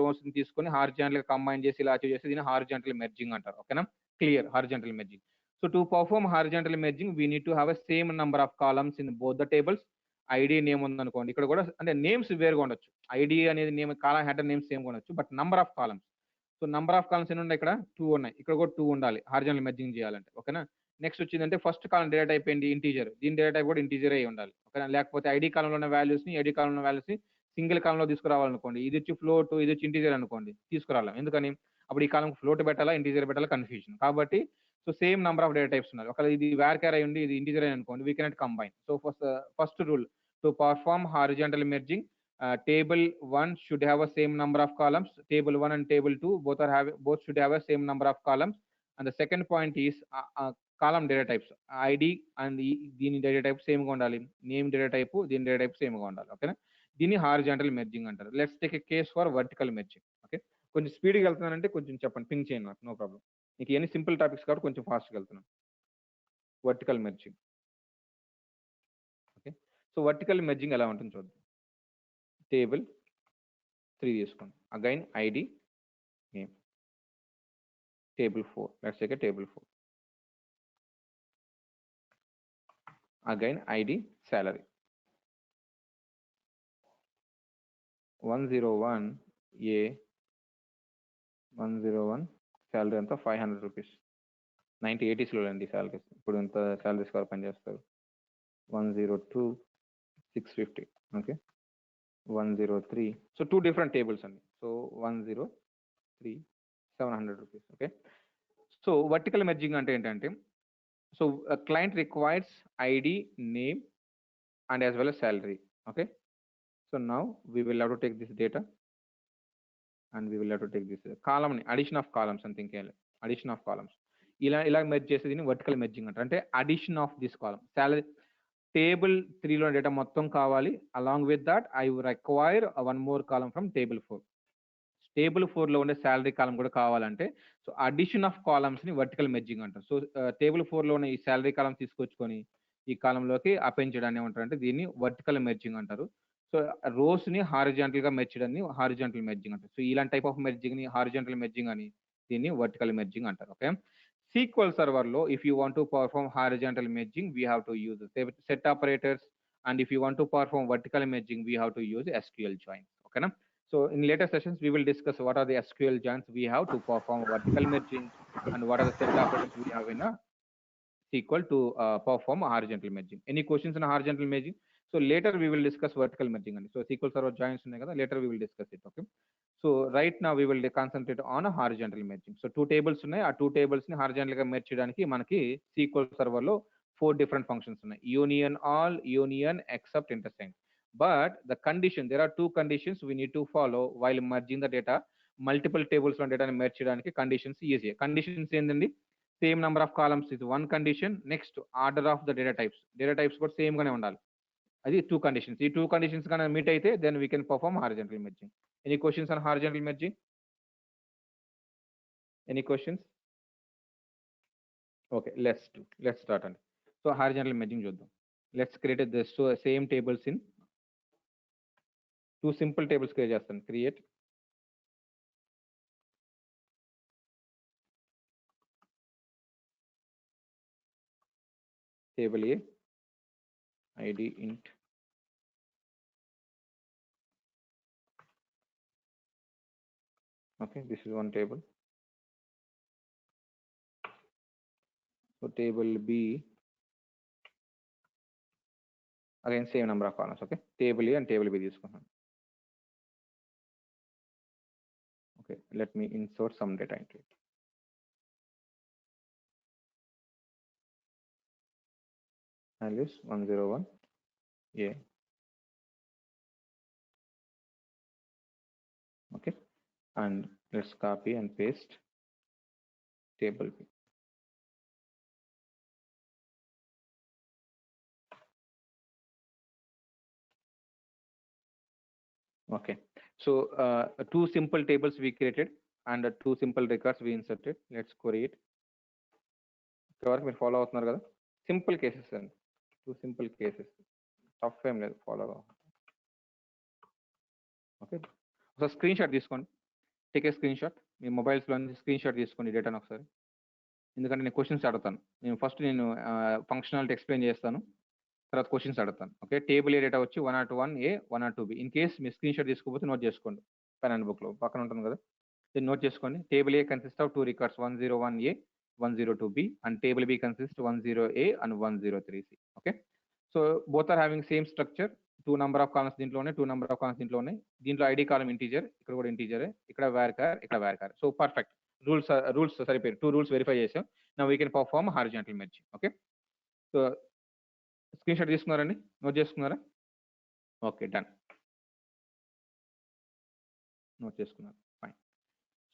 రోస్ ని తీసుకొని హారిజాంటల్ గా కంబైన్ చేసి ఇలా అచీవ్ చేసి దీన్ని హారిజాంటల్ మెర్జింగ్ అంటారు. ఓకేనా? Clear, horizontal merging. So to perform horizontal merging, we need to have a same number of columns in both the tables. ID name ఉంది అనుకోండి, ఇక్కడ కూడా అంటే నేమ్స్ వేరుగా ఉండొచ్చు. ఐడి అనేది నేమ్, కాలం హెడర్ నేమ్స్ సేమ్ ఉండొచ్చు, but number of columns. So number of columns ఎన్ని ఉన్నాయి? ఇక్కడ 2 ఉన్నాయి, ఇక్కడ కూడా 2 ఉండాలి హారిజాంటల్ మెర్జింగ్ చేయాలంటే. ఓకేనా? నెక్స్ట్ వచ్చిందంటే ఫస్ట్ కాలం డేటా టైప్ ఏంటి? ఇంటీజర్. దీని డేటా టైప్ కూడా ఇంటీజర్ అయి ఉండాలి. ఓకేనా? లేకపోతే ఐడి కాలంలో ఉన్న వాల్యూస్ ని ఐడి కాలంలో ఉన్న వాల్యూస్ ని సింగిల్ కాలంలో తీసుకురావాలనుకోండి, ఇది వచ్చి ఫ్లోట్, ఇది వచ్చి ఇంటీజర్ అనుకోండి, తీసుకురావాలి. ఎందుకని? అప్పుడు ఈ కాలం ఫ్లోట్ పెట్టాలా ఇంటీజర్ పెట్టాలా కన్ఫ్యూజన్. కాబట్టి so same number of data types ఉన్నాయి. ఒకవేళ ఇది varchar అయి ఉండి ఇది ఇంటీజర్ అయి అనుకోండి, we cannot combine. So first rule to perform horizontal merging, table 1 should have a same number of columns. Table 1 and table 2 both should have a same number of columns. And the second point is column data types. ID and దీని data type same గా ఉండాలి, name data type దీని data type same గా ఉండాలి. ఓకేనా? దీన్ని horizontal merging అంటారు. Let's take a case for vertical merging. Okay, కొంచెం స్పీడ్గా వెళ్తున్నానంటే కొంచెం చెప్పండి, పింక్ చేయండి నాకు, నో ప్రాబ్లం. మీకు ఎన్ని సింపుల్ టాపిక్స్ కాబట్టి కొంచెం ఫాస్ట్గా వెళ్తున్నాను. Vertical merging. Okay, so vertical merging ఎలా ఉంటుంది చూద్దాం. టేబుల్ 3 తీసుకోండి, again ID name. Table 4, let's take a table 4, again ID salary. 101 A 101 salary అంతా 500 రూపీస్ 1980s లో అండి శాలరీస్. ఇప్పుడు ఎంత శాలరీస్ కావాలి పనిచేస్తారు. 102 650. ఓకే, 103. సో 2 డిఫరెంట్ టేబుల్స్ అండి. So 103 700 rupees. Okay, so vertical merging అంటే ఏంటంటే, so client requires ID, name and as well as salary. Okay, so now we will have to take this data and we will have to take this column ni addition of columns and think addition of columns ఇలా merge చేసి దీన్ని vertical merging అంటారు. అంటే addition of this column salary table 3లో data మొత్తం కావాలి. Along with that I require one more column from table 4. Table 4లో ఉండే శాలరీ కాలం కూడా కావాలంటే సో అడిషన్ ఆఫ్ కాలమ్స్ ని వర్టికల్ మెర్జింగ్ అంటారు. సో టేబుల్ 4లో ఉన్న ఈ శాలరీ కాలం తీసుకొచ్చుకొని ఈ కాలంలోకి అపెండ్ చేయడాన్ని ఏమంటారు అంటే దీన్ని వర్టికల్ మెర్జింగ్ అంటారు. సో రోస్ ని హారిజాంటల్ గా మెర్చడాన్ని హారిజాంటల్ మెర్జింగ్ అంటారు. సో ఇలాంటి టైప్ ఆఫ్ మెర్జింగ్ ని హారిజాంటల్ మెర్జింగ్ అని దీన్ని వర్టికల్ మెర్జింగ్ అంటారు. ఓకే, SQL server లో if you want to perform horizontal merging we have to use set operators, and if you want to perform vertical merging we have to use SQL joins. Okay na? So in later sessions we will discuss what are the SQL joins we have to perform vertical merging and what are the set operators we have in a SQL to perform horizontal merging. Any questions on horizontal merging? So later we will discuss vertical merging. So SQL server joins ఉన్నాయి కదా, later we will discuss it. Okay, so right now we will concentrate on a horizontal merging. So 2 tables ఉన్నాయి. ఆ 2 tables ని horizontal గా merge చేయడానికి మనకి SQL server లో 4 different functions ఉన్నాయి. Union all, union except, intercept. But the condition, there are 2 conditions we need to follow while merging the data. Multiple tables లో డేటాని merge చేయడానికి conditions easy. Conditions ఏంటండి? Same number of columns is 1 condition. Next order of the data types కూడా same గానే ఉండాలి. అది 2 conditions. ఈ 2 conditions కానీ మీట్ అయితే then we can perform horizontal merging. Any questions on horizontal merging? Any questions? Okay, let's start అండి. So horizontal merging చూద్దాం. Let's create the same tables in 2 simple tables create చేస్తాను. Create table A id int. Okay, this is one table. So table B, again same number of columns. Okay, table A and table B తీసుకున్నాను. Okay, let me insert some data into it. Values 101 A. Okay, and let's copy and paste table B. Okay, so 2 simple tables we created and 2 simple records we inserted. Let's query it. వరకు మీరు follow అవుతున్నారు కదా? Simple cases అండి, 2 simple cases, tough ఏం లేదు, follow. Okay, ఒకసారి screenshot తీసుకోండి. Take a screenshot. మీ మొబైల్స్లో స్క్రీన్ షాట్ తీసుకోండి డేటాను ఒకసారి. ఎందుకంటే నేను క్వశ్చన్స్ అడుగుతాను. నేను ఫంక్షనాలిటీ ఎక్స్ప్లెయిన్ చేస్తాను, తర్వాత క్వశ్చన్స్ అడుగుతాను. ఓకే, టేబుల్ ఏ డేటా వచ్చి 101A 102B. In case me screen shot తీసుకోకపోతే నోట్ చేసుకోండి, పెన్ అండ్ బుక్లో పక్కన ఉంటుంది కదా, దీన్ని నోట్ చేసుకోండి. Table A consist of 2 records 101A 102B and table B consists 10A and 103C. Okay, so both are having same structure. 2 number of columns దీంట్లోనే, 2 number of columns దీంట్లోనే. దీంట్లో ఐడి కాలం integer, ఇక్కడ కూడా ఇంటీజరే, ఇక్కడ varchar, ఇక్కడ varchar. So perfect. Rules సరిపోయి 2 rules verify చేసాం. Now we can perform horizontal merging. Okay, so screen shot తీసుకున్నారండి, నోట్ చేసుకున్నారా? ఓకే, డన్, నోట్ చేసుకున్నారు. Fine.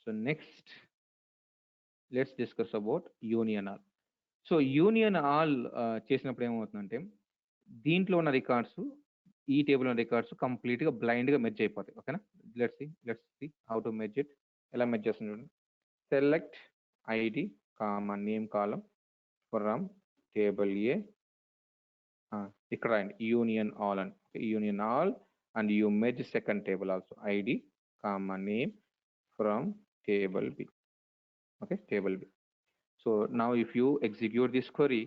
So next let's discuss about union all. So union all చేసినప్పుడు ఏమవుతుందంటే దీంట్లో ఉన్న records, ఈ టేబుల్ ఉన్న రికార్డ్స్ కంప్లీట్గా బ్లైండ్గా మెర్జ్ అయిపోతాయి. ఓకేనా? Let's see how to merge it. ఎలా మెర్జ్ చేస్తుంది చూడండి. Select ID comma name column from table A, ఇక్కడ రాయండి యూనియన్ ఆల్ అని. Union all and you merge second table also ID comma name from table B. Okay, table B. So now if you execute this query,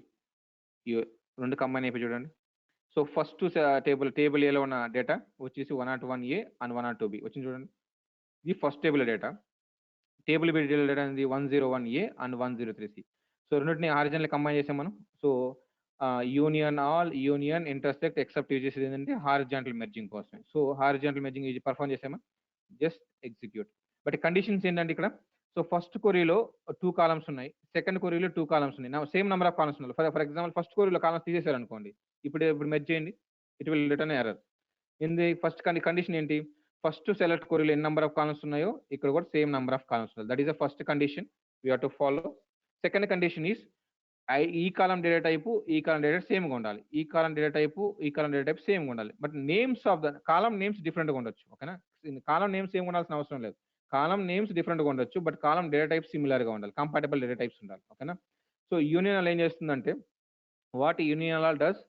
you రెండు combine అయిపోయి చూడండి. So first table ఏలో ఉన్న data వచ్చేసి 101A and 102B వచ్చింది చూడండి. ఇది first table data. Table B data అనేది 101A అండ్ 103C. సో రెండింటిని హారిజాంటల్ కంబైన్ చేసాం మనం. So union all, union, intersect, except use చేసేది ఏంటంటే హారిజాంటల్ మెర్జింగ్ కోసమే. సో హారిజాంటల్ మెర్జింగ్ ఇది పర్ఫామ్ చేసామా, జస్ట్ ఎగ్జిక్యూట్. బట్ కండిషన్స్ ఏంటంటే ఇక్కడ, సో ఫస్ట్ క్వరీలో 2 కాలమ్స్ ఉన్నాయి, సెకండ్ క్వరీలో 2 కాలమ్స్ ఉన్నాయి, నా సేమ్ నెంబర్ ఆఫ్ కాలమ్స్ ఉన్నాయి. ఫర్ ఎగ్జాంపుల్ ఫస్ట్ క్వరీలో కాలమ్స్ తీసేశారు అనుకోండి, ఇప్పుడు మెర్జ్ చేయండి, ఇట్ విల్ రిటర్న్ ఎర్రర్. ఏంది ఫస్ట్ కండిషన్ ఏంటి, ఫస్ట్ సెలెక్ట్ క్వరీలో ఎన్ని నెంబర్ ఆఫ్ కాలమ్స్ ఉన్నాయో ఇక్కడ కూడా సేమ్ నెంబర్ ఆఫ్ కాలమ్స్ ఉన్నాయి. That is the first condition we have to follow. Second condition is ఈ కాలం డేటా టైపు ఈ కాలం డేటా సేమ్గా ఉండాలి, ఈ కాలం డేటా టైపు ఈ కాలం డేటా టైప్ సేమ్గా ఉండాలి. But names of the column names డిఫరెంట్గా ఉండొచ్చు. ఓకేనా, కాలం నేమ్స్ సేమ్ ఉండాల్సిన అవసరం లేదు, కాలం నేమ్స్ డిఫరెంట్గా ఉండొచ్చు, బట్ కాలం డేటా టైప్ సిమిలర్గా ఉండాలి, కంపాటబుల్ డేటా టైప్స్ ఉండాలి. ఓకేనా. సో యూనియన్ ఏం చేస్తుందంటే, వాట్ యూనియన్ డస్,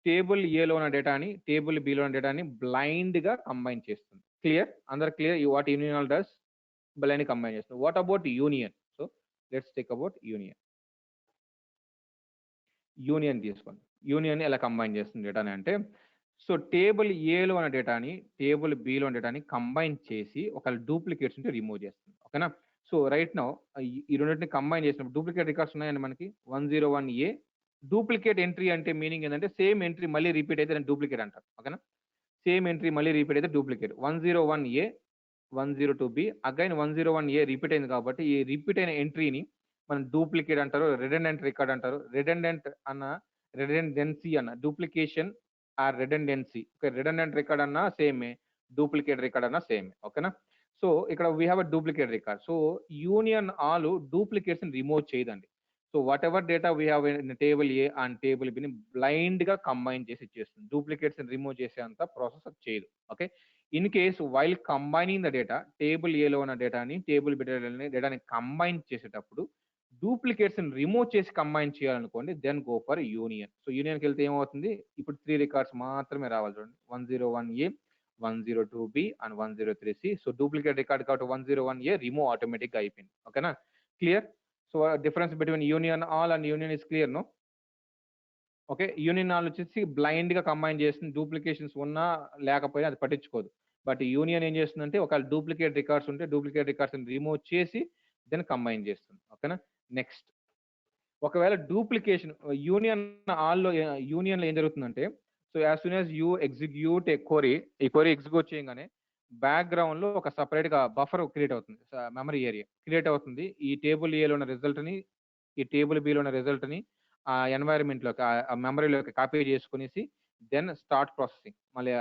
టేబుల్ ఏలో ఉన్న డేటాని టేబుల్ బిలో ఉన్న డేటాని బ్లైండ్ గా కంబైన్ చేస్తుంది. క్లియర్, అందరు clear? What union does, blind combine చేస్తుంది. What about union? So let's take about union. Union తీసుకోండి. యూనియన్ ఎలా కంబైన్ చేస్తుంది డేటాని అంటే, సో టేబుల్ ఏలో ఉన్న డేటాని టేబుల్ బిలో ఉన్న డేటాని కంబైన్ చేసి ఒకవేళ డూప్లికేట్స్ ఉంటే రిమూవ్ చేస్తుంది. ఓకేనా. సో రైట్ నౌ ఈ రెండింటిని కంబైన్ చేసినప్పుడు డూప్లికేట్ రికార్డ్స్ ఉన్నాయండి మనకి. 101A డూప్లికేట్ ఎంట్రీ అంటే మీనింగ్ ఏంటంటే సేమ్ ఎంట్రీ మళ్ళీ రిపీట్ అయితే దాన్ని డూప్లికేట్ అంటారు. ఓకేనా, సేమ్ ఎంట్రీ మళ్ళీ రిపీట్ అయితే duplicate. 101A 102B again 101A repeat అయింది కాబట్టి ఈ రిపీట్ అయిన ఎంట్రీని మనం డూప్లికేట్ అంటారు, రిడెండెంట్ రికార్డ్ అంటారు. రిడెండెంట్ అన్న రిడెండెన్సీ అన్న duplication or redundancy. Okay, redundant record అన్నా సేమే, డూప్లికేట్ రికార్డ్ అన్నా సేమే. ఓకేనా. సో ఇక్కడ we have a duplicate record. So union all duplicates remove చేయదండి. So whatever data we have in table A and table బిని blind గా combine చేసి ఇచ్చేస్తుంది. డూప్లికేట్స్ రిమూవ్ చేసేంత ప్రాసెస్ చేయదు. Okay, in case while combining the data, table ఏలో ఉన్న డేటాని టేబుల్ బి డేటాని కంబైన్ చేసేటప్పుడు డూప్లికేట్స్ రిమూవ్ చేసి కంబైన్ చేయాలనుకోండి, దెన్ గో ఫర్ యూనియన్. సో యూనియన్కి వెళ్తే ఏమవుతుంది, ఇప్పుడు 3 రికార్డ్స్ మాత్రమే రావాలి చూడండి, 101A 102B and 103C. So duplicate record కాబట్టి 101A రిమూవ్ ఆటోమేటిక్ గా అయిపోయింది. ఓకేనా, clear? So difference between union all and union is clear no? Okay, union all వచ్చేసి బ్లైండ్ గా కంబైన్ చేస్తుంది, డూప్లికేషన్స్ ఉన్నా లేకపోయినా అది పట్టించుకోదు. బట్ యూనియన్ ఏం చేస్తుందంటే ఒకవేళ డూప్లికేట్ రికార్డ్స్ ఉంటే డూప్లికేట్ రికార్డ్స్ రిమూవ్ చేసి దెన్ కంబైన్ చేస్తుంది. ఓకేనా. నెక్స్ట్, ఒకవేళ డూప్లికేషన్ యూనియన్ ఆల్లో యూనియన్ లో ఏం జరుగుతుందంటే, so as soon as you execute A query, ఈ క్వరీ ఎగ్జిక్యూట్ చేయగానే బ్యాక్గ్రౌండ్ లో ఒక సపరేట్ గా బఫర్ క్రియేట్ అవుతుంది, మెమరీ ఏరియా క్రియేట్ అవుతుంది. ఈ టేబుల్ ఏలో ఉన్న రిజల్ట్ ని ఈ టేబుల్ బిలో ఉన్న రిజల్ట్ ని ఆ ఎన్వైరన్మెంట్ లోకి ఆ మెమరీలోకి కాపీ చేసుకునేసి దెన్ స్టార్ట్ ప్రాసెసింగ్, మళ్ళీ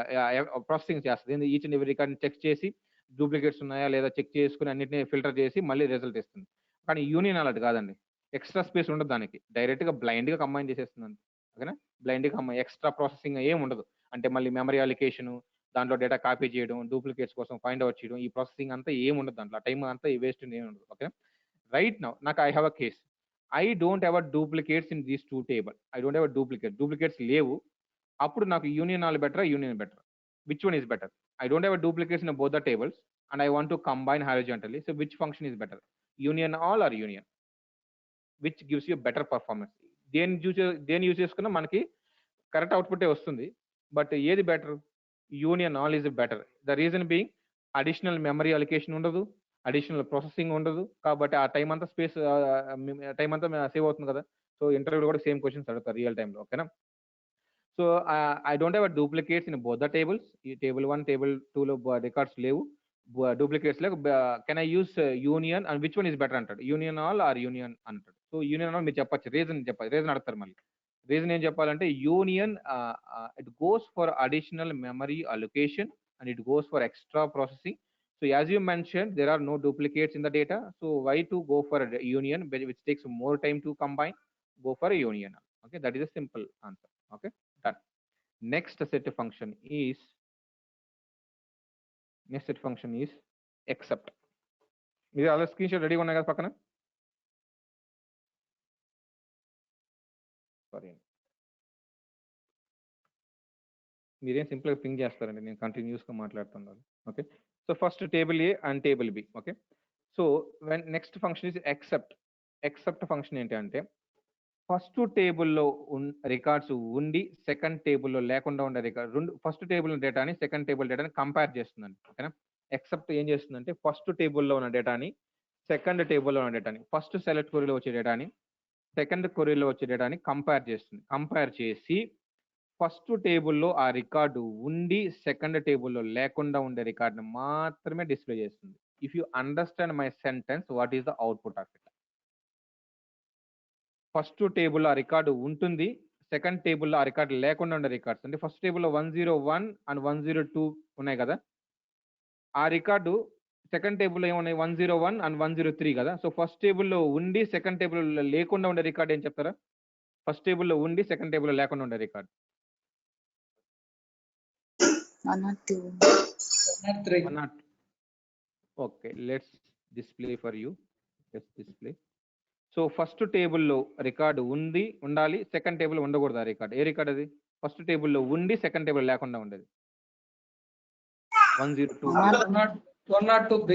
ప్రాసెసింగ్ చేస్తుంది. Each and every record check చేసి డూప్లికేట్స్ ఉన్నాయా లేదా చెక్ చేసుకుని అన్నిటిని ఫిల్టర్ చేసి మళ్ళీ రిజల్ట్ ఇస్తుంది. కానీ యూనియన్ అలాంటి కాదండి, ఎక్స్ట్రా స్పేస్ ఉండదు దానికి, డైరెక్ట్ గా బ్లైండ్ గా కంబైన్ చేసేస్తుంది. ఓకేనా, బ్లైండ్ గా ఎక్స్ట్రా ప్రాసెసింగ్ ఏం ఉండదు. అంటే మళ్ళీ మెమరీ అలికేషన్, దాంట్లో డేటా కాపీ చేయడం, డూప్లికేట్స్ కోసం ఫైండ్ అవుట్ చేయడం, ఈ ప్రాసెసింగ్ అంతా ఏం ఉండదు దాంట్లో, టైం అంతా వేస్ట్ ఏమి ఉండదు. ఓకే, రైట్ నౌ నాకు I have a case, I don't have a duplicates in these 2 table, I don't have duplicates లేవు. అప్పుడు నాకు union all better, union better, which one is better? I don't have duplicates in both the tables and I want to combine horizontally. So which function is better? Union all or union? Which gives you better performance? దేని use చేసుకున్నా మనకి correct output వస్తుంది. But ఏది better? Union all is better. The reason being additional memory allocation ఉండదు, additional processing ఉండదు, కాబట్టి ఆ time అంతా టైం అంతా సేవ్ అవుతుంది కదా. సో ఇంటర్వ్యూలో కూడా సేమ్ క్వశ్చన్స్ అడుగుతారు రియల్ టైంలో. ఓకేనా. So I don't have duplicates in both the tables. ఈ టేబుల్ 1 టేబుల్ 2లో రికార్డ్స్ లేవు, డూప్లికేట్స్ లేవు. Can I use union and which one is better అంటాడు, యూనియన్ ఆల్ ఆర్ యూనియన్ అంటాడు. సో యూనియన్ ఆల్ మీరు చెప్పచ్చు, రీజన్ చెప్పాలి, రీజన్ అడతారు మళ్ళీ. రీజన్ ఏం చెప్పాలంటే, union it goes for additional memory allocation and it goes for extra processing. So as you mentioned, there are no duplicates in the data. So why to go for a union, which takes more time to combine? Go for a union. Okay, that is a simple answer. Okay, done. Next set function is except. మీరు అలా screen shot రెడీగా ఉన్నాయి కదా పక్కన? Sorry, మీరేం సింపుల్గా ping చేస్తారండి, నేను కంటిన్యూస్గా మాట్లాడుతున్నాను. Okay, so first table A and table B. Okay, so next function is except. Except function ఏంటి అంటే, ఫస్ట్ టేబుల్‌లో రికార్డ్స్ ఉండి, సెకండ్ టేబుల్‌లో లేకుండా ఉండే ఫస్ట్ టేబుల్ డేటాని, సెకండ్ టేబుల్ డేటాని కంపేర్ చేస్తుందండి. ఓకేనా? ఎక్సెప్ట్ ఏం చేస్తుందంటే, ఫస్ట్ టేబుల్‌లో ఉన్న డేటాని, సెకండ్ టేబుల్‌లో ఉన్న డేటాని, ఫస్ట్ సెలెక్ట్ క్వెరీలో వచ్చే డేటాని, సెకండ్ క్వెరీలో వచ్చే డేటాని కంపేర్ చేస్తుంది. కంపేర్ చేసి, ఫస్ట్ టేబుల్‌లో ఆ రికార్డు ఉండి, సెకండ్ టేబుల్‌లో లేకుండా ఉండే రికార్డ్‌ని మాత్రమే డిస్‌ప్లే చేస్తుంది. If you understand my sentence, what is the output of it? First టేబుల్‌లో ఆ రికార్డు ఉంటుంది. సెకండ్ టేబుల్‌లో ఆ రికార్డ్ లేకుండా ఉండే రికార్డ్స్. అంటే ఫస్ట్ టేబుల్‌లో 101 అండ్ 102 ఉన్నాయి కదా! ఆ రికార్డు సెకండ్ టేబుల్‌లో ఏమున్నాయి? 101 అండ్ 103 కదా! సో, ఫస్ట్ టేబుల్‌లో ఉండి, సెకండ్ టేబుల్‌లో లేకుండా ఉండే రికార్డ్ ఏం చెప్తారా? ఫస్ట్ టేబుల్‌లో ఉండి, సెకండ్ టేబుల్‌లో లేకుండా ఉండే record. 102. 102. Okay. Let's display for you. Let's display. So, first టేబుల్‌లో రికార్డ్ ఉండాలి. సెకండ్ టేబుల్‌లో ఉండకూడదు ఆ రికార్డ్. ఏ రికార్డ్ అది? ఫస్ట్ టేబుల్‌లో ఉండి, సెకండ్ టేబుల్ లేకుండా ఉండేది. 102. 102B.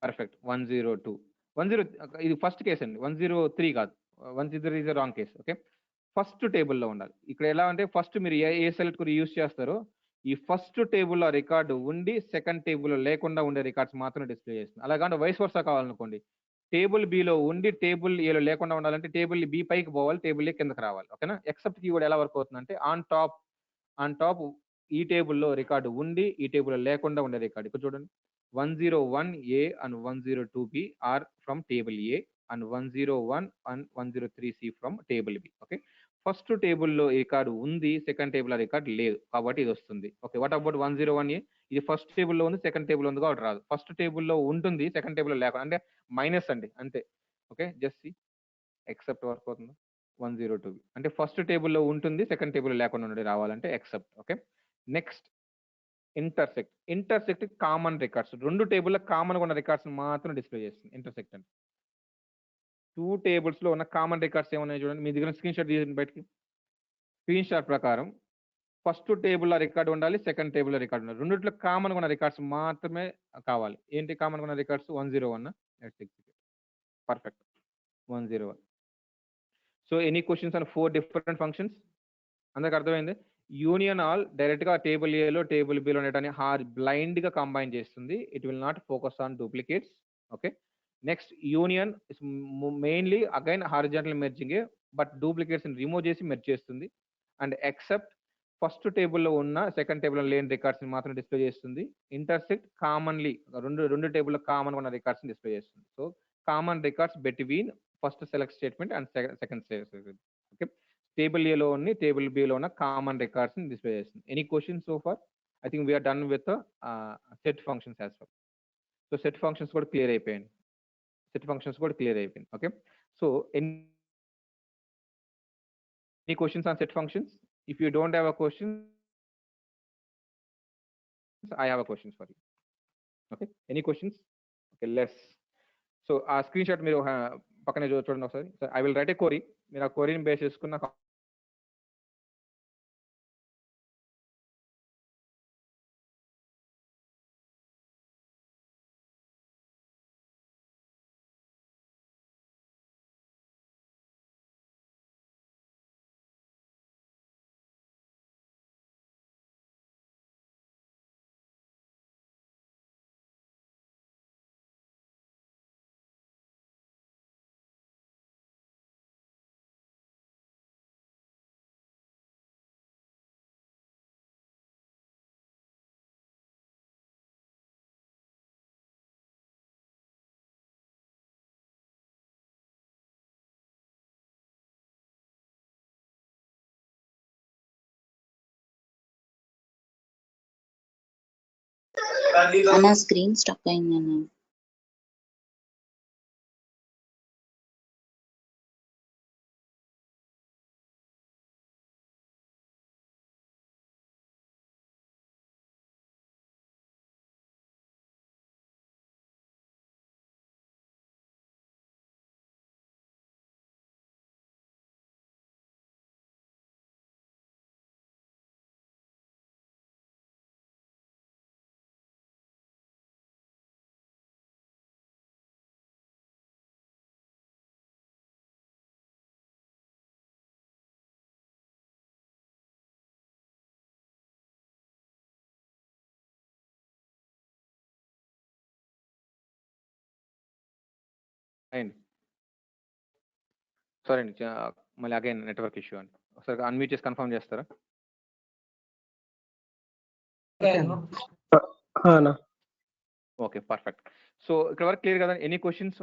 పర్ఫెక్ట్. 102. 10 ఇది ఫస్ట్ కేస్ అండి. 103 కాదు. 103 is a wrong case. Okay. First టేబుల్‌లో ఉండాలి. ఇక్కడ ఎలా అంటే ఫస్ట్ మీరు ఏ సెలెక్ట్ క్వెరీ యూజ్ చేస్తారో, ఈ ఫస్ట్ టేబుల్‌లో రికార్డ్ ఉండి, సెకండ్ టేబుల్‌లో లేకుండా ఉండే రికార్డ్స్ మాత్రం డిస్‌ప్లే చేస్తుంది. అలా కాకుండా వైస్ వర్సా కావాలనుకోండి. టేబుల్ బిలో ఉండి, టేబుల్ ఏలో లేకుండా ఉండాలంటే టేబుల్ బి పైకి పోవాలి, టేబుల్ ఏ కిందకి రావాలి. ఓకేనా? ఎక్సెప్ట్ కీవర్డ్ ఎలా వర్క్ అవుతుందంటే ఆన్ టాప్ ఈ టేబుల్‌లో రికార్డ్ ఉండి, ఈ టేబుల్‌లో లేకుండా ఉండే రికార్డ్. ఇక్కడ చూడండి. 101A and 102B are from table A and 101 and 103C from table B. Okay. First టేబుల్‌లో రికార్డ్ ఉంది, సెకండ్ టేబుల్‌లో రికార్డ్ లేదు. కాబట్టి ఇది వస్తుంది. ఓకే. What about 101A? ఇది ఫస్ట్ టేబుల్‌లో ఉంది, సెకండ్ టేబుల్‌లో ఉంది కాబట్టి రాదు. ఫస్ట్ టేబుల్‌లో ఉంటుంది, సెకండ్ టేబుల్‌లో లేకుండా అంటే మైనస్ అండి అంతే. Okay. Just see except work అవుతుందా? 102B. అంటే ఫస్ట్ టేబుల్‌లో ఉంటుంది, సెకండ్ టేబుల్‌లో లేకుండా ఉండి రావాలంటే except. Okay. Next intersect common records. 2 టేబుల్‌లో కామన్‌గా ఉన్న రికార్డ్స్‌ని మాత్రం డిస్‌ప్లే చేస్తుంది ఇంటర్సెక్ట్ అంటే. 2 టేబుల్స్‌లో ఉన్న కామన్ రికార్డ్స్ ఏమున్నాయో చూడండి. మీ దగ్గర స్క్రీన్ షాట్ తీయండి బయటికి. స్క్రీన్ షాట్ ప్రకారం ఫస్ట్ టేబుల్‌లో రికార్డ్ ఉండాలి, సెకండ్ టేబుల్‌లో రికార్డ్ ఉండాలి. రెండిట్లో కామన్‌గా ఉన్న రికార్డ్స్ మాత్రమే కావాలి. ఏంటి కామన్‌గా ఉన్న records? 101. Let's execute. Perfect. 101. So, any questions on 4 different functions? అందరికి అర్థమైంది. యూనియన్ ఆల్ డైరెక్ట్‌గా టేబుల్ ఏలో, టేబుల్ బిలో ఉండేటాన్ని బ్లైండ్‌గా కంబైన్ చేస్తుంది. It will not focus on duplicates. Okay. Next union is mainly again horizontal మెర్జింగే. బట్ డూప్లికేట్స్‌ని రిమూవ్ చేసి మెర్జ్ చేస్తుంది. అండ్ ఎక్సెప్ట్ ఫస్ట్ టేబుల్‌లో ఉన్న, సెకండ్ టేబుల్‌లో లేని రికార్డ్స్‌ని మాత్రం డిస్‌ప్లే చేస్తుంది. ఇంటర్సెక్ట్ కామన్‌లీ రెండు టేబుల్‌లో కామన్‌గా ఉన్న రికార్డ్స్‌ని డిస్‌ప్లే చేస్తుంది. So, common records between first select statement and second statement. Okay. Table ఏలో ఉన్న, టేబుల్ బిలో ఉన్న కామన్ రికార్డ్స్‌ని డిస్‌ప్లే చేస్తుంది. Any questions so far? I think we are done with set functions as well. So, set functions కూడా clear అయిపోయాయండి. Okay. So, any questions on set functions? If you don't have a question, I have a question for you. Okay. Any questions? Okay. So, ఆ screen shot మీరు పక్కనే చూడండి ఒకసారి. I will write a query. మీరు ఆ క్వెరీని base చేసుకొని నాకు అన్న స్క్రీన్ స్టక్ అయింది అన్న. అండి సారీ అండి మళ్ళీ అగైన్ నెట్వర్క్ ఇష్యూ అండి ఒకసారి అన్మ్యూట్ చేసి కన్ఫర్మ్ చేస్తారా ఓకే పర్ఫెక్ట్ సో ఇక్కడ వరకు క్లియర్ కదా any questions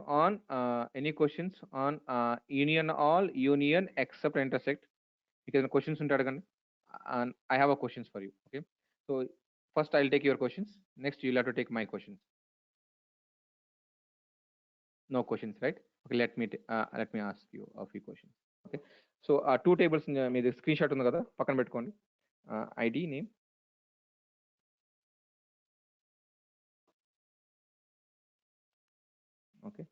on union all union except intersect ఇక్కడ క్వశ్చన్స్ ఉంటే అడగండి I have a questions for you okay so first I will take your questions next you have to take my questions no questions right okay let me ask you a few questions okay so two tables మీద screen shot ఉంది కదా పక్కన పెట్టుకోండి ID name okay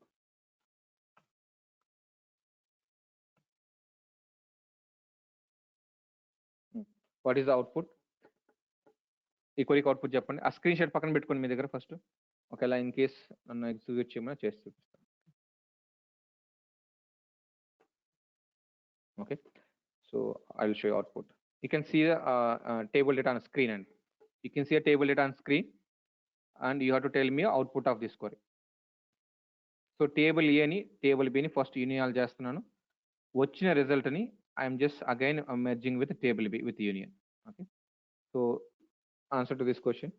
what is the output equal output చెప్పండి ఆ screen shot పక్కన పెట్టుకోండి మీ దగ్గర ఫస్ట్ ఒకవేళ ఇన్ కేస్ నన్ను ఎగ్జిక్యూట్ చేయమని చేసి చూపిస్తాను okay so I will show you output you can see the table data on screen and you can see a table data on screen and you have to tell me output of this query so table A ni table B ni first union చేస్తున్నాను వచ్చిన result ని I'm just again merging with table be with union okay so answer to this question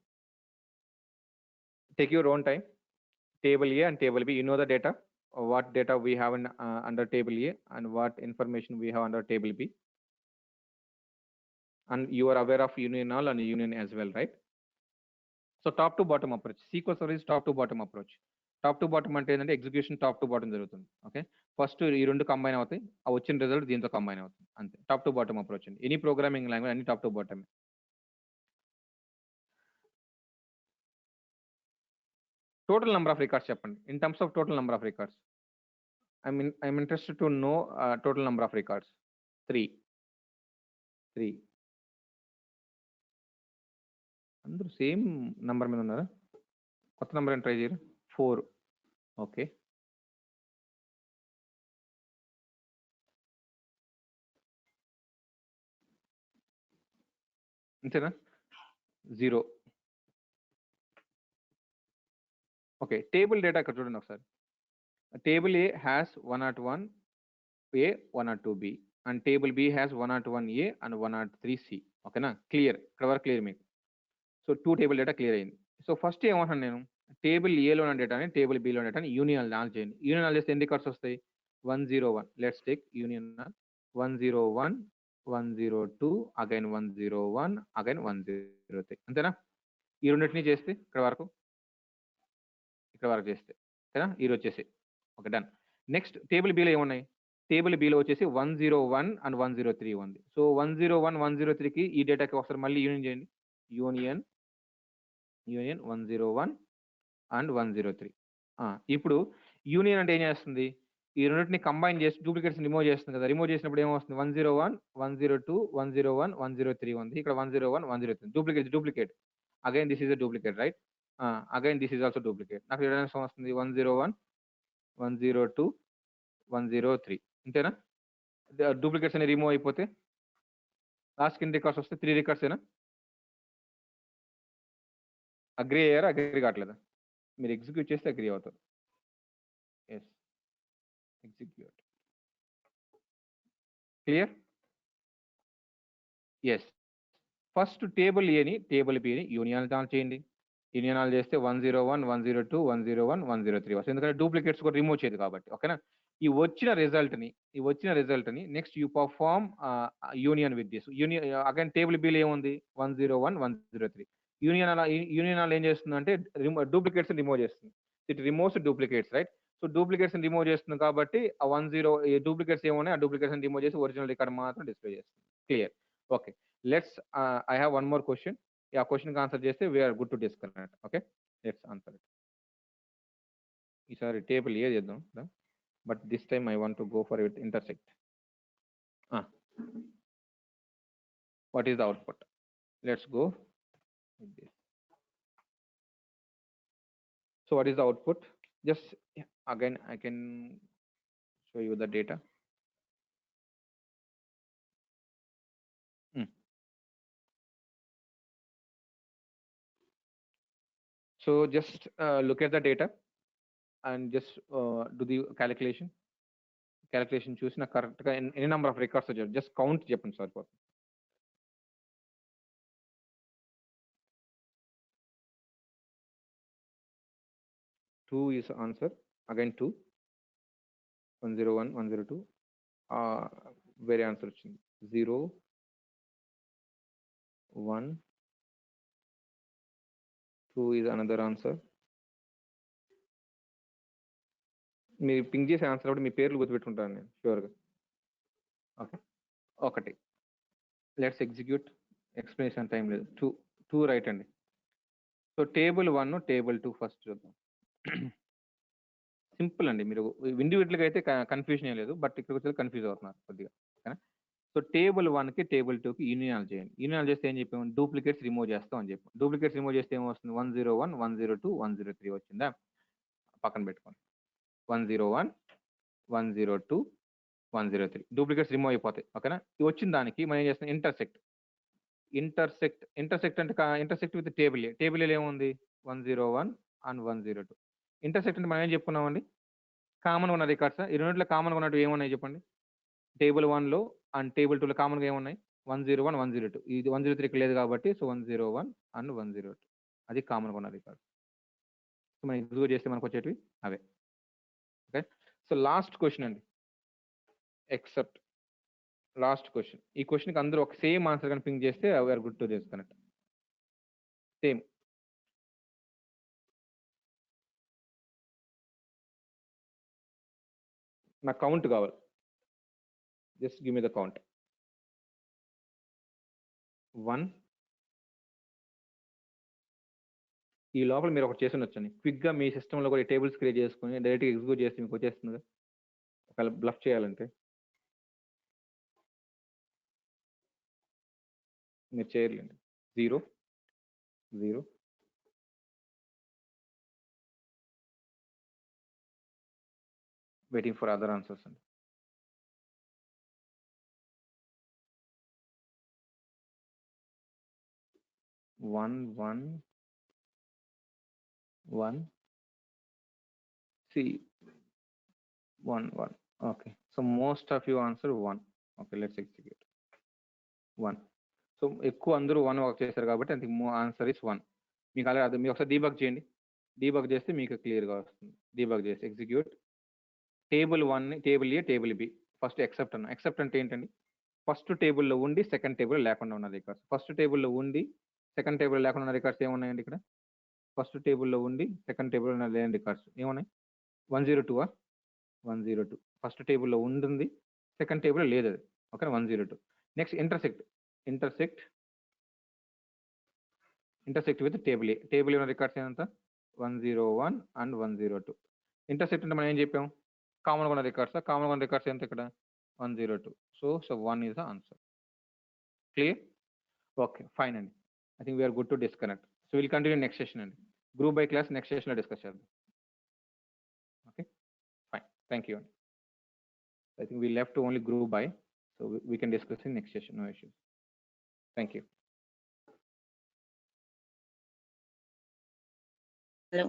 take your own time table A and table B you know the data what data we have in under table A and what information we have under table B and you are aware of union all and union as well right so top to bottom approach SQL server is top to bottom approach top to bottom అంటే ఏంటంటే execution top to bottom జరుగుతుంది okay first ఈ రెండు combine అవుతాయి ఆ వచ్చిన result దీంతో combine అవుతుంది అంతే టాప్ టు బాటమ్ అప్రోచ్ అండి ఎనీ ప్రోగ్రామింగ్ లాంగ్వేజ్ అన్ని top to bottom total number of records చెప్పండి in terms of total number of records I'm interested to know total number of records 3 అందరూ same number మీద ఉన్నారా కొత్త number ఏం try చేయరు 4 okay అంతేనా 0 ఓకే టేబుల్ డేటా ఇక్కడ చూడండి ఒకసారి table A has 101 A 102 B and table B has 101 A and 103 C ఓకేనా క్లియర్ ఇక్కడ వరకు క్లియర్ మీకు సో 2 టేబుల్ డేటా క్లియర్ అయింది సో ఫస్ట్ ఏమంటాను నేను టేబుల్ ఏలో ఉన్న డేటాని టేబుల్ బిలో ఉన్న డేటాని యూనియన్ నాల్ చేయండి యూనియన్ చేస్తే ఎన్ని రికార్డ్స్ వస్తాయి 101 let's take union 101 102 again 101 again 103 అంతేనా ఈ రెండింటిని చేస్తే ఇక్కడ వరకు చేస్తే ఓకేనా ఈ వచ్చేసి okay done next table below ఏమున్నాయి టేబుల్ బిలో వచ్చేసి 101 అండ్ 103 ఉంది సో 101 103కి ఈ డేటాకి ఒకసారి మళ్ళీ యూనియన్ చేయండి యూనియన్ 101 అండ్ 103 ఇప్పుడు యూనియన్ అంటే ఏం చేస్తుంది ఈ రెండింటిని కంబైన్ చేసి డూప్లికేట్స్ రిమూవ్ చేస్తుంది కదా రిమూవ్ చేసినప్పుడు ఏమొస్తుంది 101 102 101 103 ఉంది ఇక్కడ 101 103 duplicate again this is a duplicate right again this is also duplicate నాకు రిడరెన్స్ వస్తుంది 101 102 103 అంతేనా డూప్లికేట్స్ అని రిమూవ్ అయిపోతే లాస్ట్ కింద రికార్డ్స్ వస్తే 3 రికార్డ్స్ ఏనా అగ్రి అయ్యారా అగ్రి కావట్లేదా మీరు ఎగ్జిక్యూట్ చేస్తే అగ్రి అవుతారు yes execute clear yes first table ఏని టేబుల్ బిని యూనియన్ ఆన్ చేయండి యూనియన్ ఆన్ చేస్తే 101 102 101 103 వస్తుంది ఎందుకంటే డూప్లికేట్స్ కూడా రిమూవ్ చేయదు కాబట్టి ఓకేనా ఈ వచ్చిన రిజల్ట్ ని next you perform union with this union again table బిల్ ఏముంది 101 103 యూనియన్ ఏం చేస్తుంది అంటే డూప్లికేట్స్ రిమూవ్ చేస్తుంది it removes duplicates right so duplicates remove చేస్తుంది కాబట్టి ఆ 10 డూప్లికేట్స్ ఏమున్నాయి ఆ డూప్లికేట్స్ రిమూవ్ చేసి ఒరిజినల్ రికార్డ్ మాత్రం డిస్ప్లే చేస్తుంది clear okay let's I have one more question ఆ క్వశ్చన్ ఆన్సర్ చేస్తే we are good to disconnect okay let's answer it ఈసారి టేబుల్ ఏ చేద్దాం but this time I want to go for it intersect what is the output let's go with this. So what is the output? Just again I can show you the data. So just look at the data. and just do the calculation చూసి నాకు కరెక్ట్గా ఎన్ని number of records వచ్చారు just count చెప్పండి సరిపోతుంది. Two is answer. Again 2. 101, 102. Very answer వచ్చింది 0, 1, 2 is another answer. మీరు pink చేసే ఆన్సర్ అప్పుడు మీ పేర్లు గుర్తుపెట్టుకుంటాను నేను షూర్గా. ఓకే, ఒకటి. Let's execute. ఎక్స్ప్లెనేషన్ టైం లేదు. 2 రైట్ అండి. సో టేబుల్ 1 టేబుల్ 2 ఫస్ట్ చూద్దాం. సింపుల్ అండి. మీరు ఇండివిజువల్గా అయితే కన్ఫ్యూజన్ ఏం లేదు, బట్ ఇక్కడ వచ్చి కన్ఫ్యూజ్ అవుతున్నారు కొద్దిగా. ఓకేనా? సో టేబుల్ 1కి టేబుల్ 2కి యూనియన్ చేయండి. యూనియన్ చేస్తే ఏం చెప్పాము, డూప్లికేట్స్ రిమూవ్ చేస్తాం అని చెప్పాం. డూప్లికేట్స్ రిమూవ్ చేస్తే ఏమొస్తుంది, 101, 102, 103 వచ్చిందా? పక్కన పెట్టుకోండి. 101, 102, 103 డూప్లికేట్స్ రిమూవ్ అయిపోతాయి. ఓకేనా? ఇది వచ్చిన దానికి మనం ఏం చేస్తాం, ఇంటర్సెక్ట్ అంటే intersect with table A. Table ఏముంది, 101 అండ్ 102. ఇంటర్సెక్ట్ అంటే మనం ఏం చెప్పుకున్నామండి, కామన్గా ఉన్న రికార్డ్స్. ఈ రెండింటిలో కామన్గా ఉన్నట్టు ఏమున్నాయి చెప్పండి. టేబుల్ 1లో అండ్ టేబుల్ 2లో కామన్గా ఏమున్నాయి, 101, 102. ఇది 103 లేదు కాబట్టి సో 101 అండ్ 102 అది కామన్గా ఉన్న రికార్డ్. సో మనం ఎగ్జిక్యూట్ చేస్తే మనకు వచ్చేటివి అవే. ఓకే, సో లాస్ట్ క్వశ్చన్ అండి, ఎక్సెప్ట్ లాస్ట్ క్వశ్చన్. ఈ క్వశ్చన్కి అందరూ ఒక సేమ్ ఆన్సర్ కానీ పింక్ చేస్తే we are good to disconnect. Same. నాకు కౌంట్ కావాలి, just give me the count. 1. ఈ లోపల మీరు ఒకటి చేసి ఉండొచ్చండి, క్విక్గా మీ సిస్టంలో కూడా టేబుల్స్ క్రియేట్ చేసుకుని డైరెక్ట్గా ఎగ్జిక్యూట్ చేస్తే మీకు వచ్చేస్తుంది. ఒకవేళ బ్లఫ్ చేయాలంటే మీరు చేయలేండి. 0, 0, వెయిటింగ్ ఫర్ అదర్ ఆన్సర్స్ అండి. 1, 1, 1. See, 1, 1. Okay, so most of you answer 1. Okay, let's execute. 1. So ఎక్కువ అందరూ 1 వర్క్ చేశారు కాబట్టి అది ఆన్సర్ ఇస్ 1. మీకు అలాగే అది మీరు ఒకసారి డీబగ్ చేయండి. డీబగ్ చేస్తే మీకు క్లియర్గా వస్తుంది. డీబగ్ చేసి ఎగ్జిక్యూట్. టేబుల్ 1, టేబుల్ ఏ, టేబుల్ బి. ఫస్ట్ ఎక్సెప్ట్ అన్న. ఎక్సెప్ట్ అంటే ఏంటండి, ఫస్ట్ టేబుల్లో ఉండి సెకండ్ టేబుల్ లేకుండా ఉన్న రికార్డ్స్. ఫస్ట్ టేబుల్లో ఉండి సెకండ్ టేబుల్ లేకుండా ఉన్న రికార్డ్స్ ఏమున్నాయండి ఇక్కడ, ఫస్ట్ టేబుల్లో ఉండి సెకండ్ టేబుల్ లేని రికార్డ్స్ ఏమున్నాయి, 102. 102 ఫస్ట్ టేబుల్లో ఉంటుంది, సెకండ్ టేబుల్ లేదు అది. Okay, 102. Next intersect with table A. Table ఉన్న రికార్డ్స్ ఏంటంత, 101 అండ్ 102. ఇంటర్సెక్ట్ అంటే మనం ఏం చెప్పాం, కామన్గా ఉన్న రికార్డ్స్. కామన్గా ఉన్న రికార్డ్స్ ఎంత ఇక్కడ, 102. So 1 is the answer. Clear? Okay, fine అండి. I think we're good to disconnect. So will continue next session అండి. గ్రూప్ బై క్లాస్ నెక్స్ట్ సెషన్లో డిస్కస్ చేద్దాం. Okay, fine. Thank you. I think we left only group by, so we can discuss in next session. No issues. Thank you. Hello.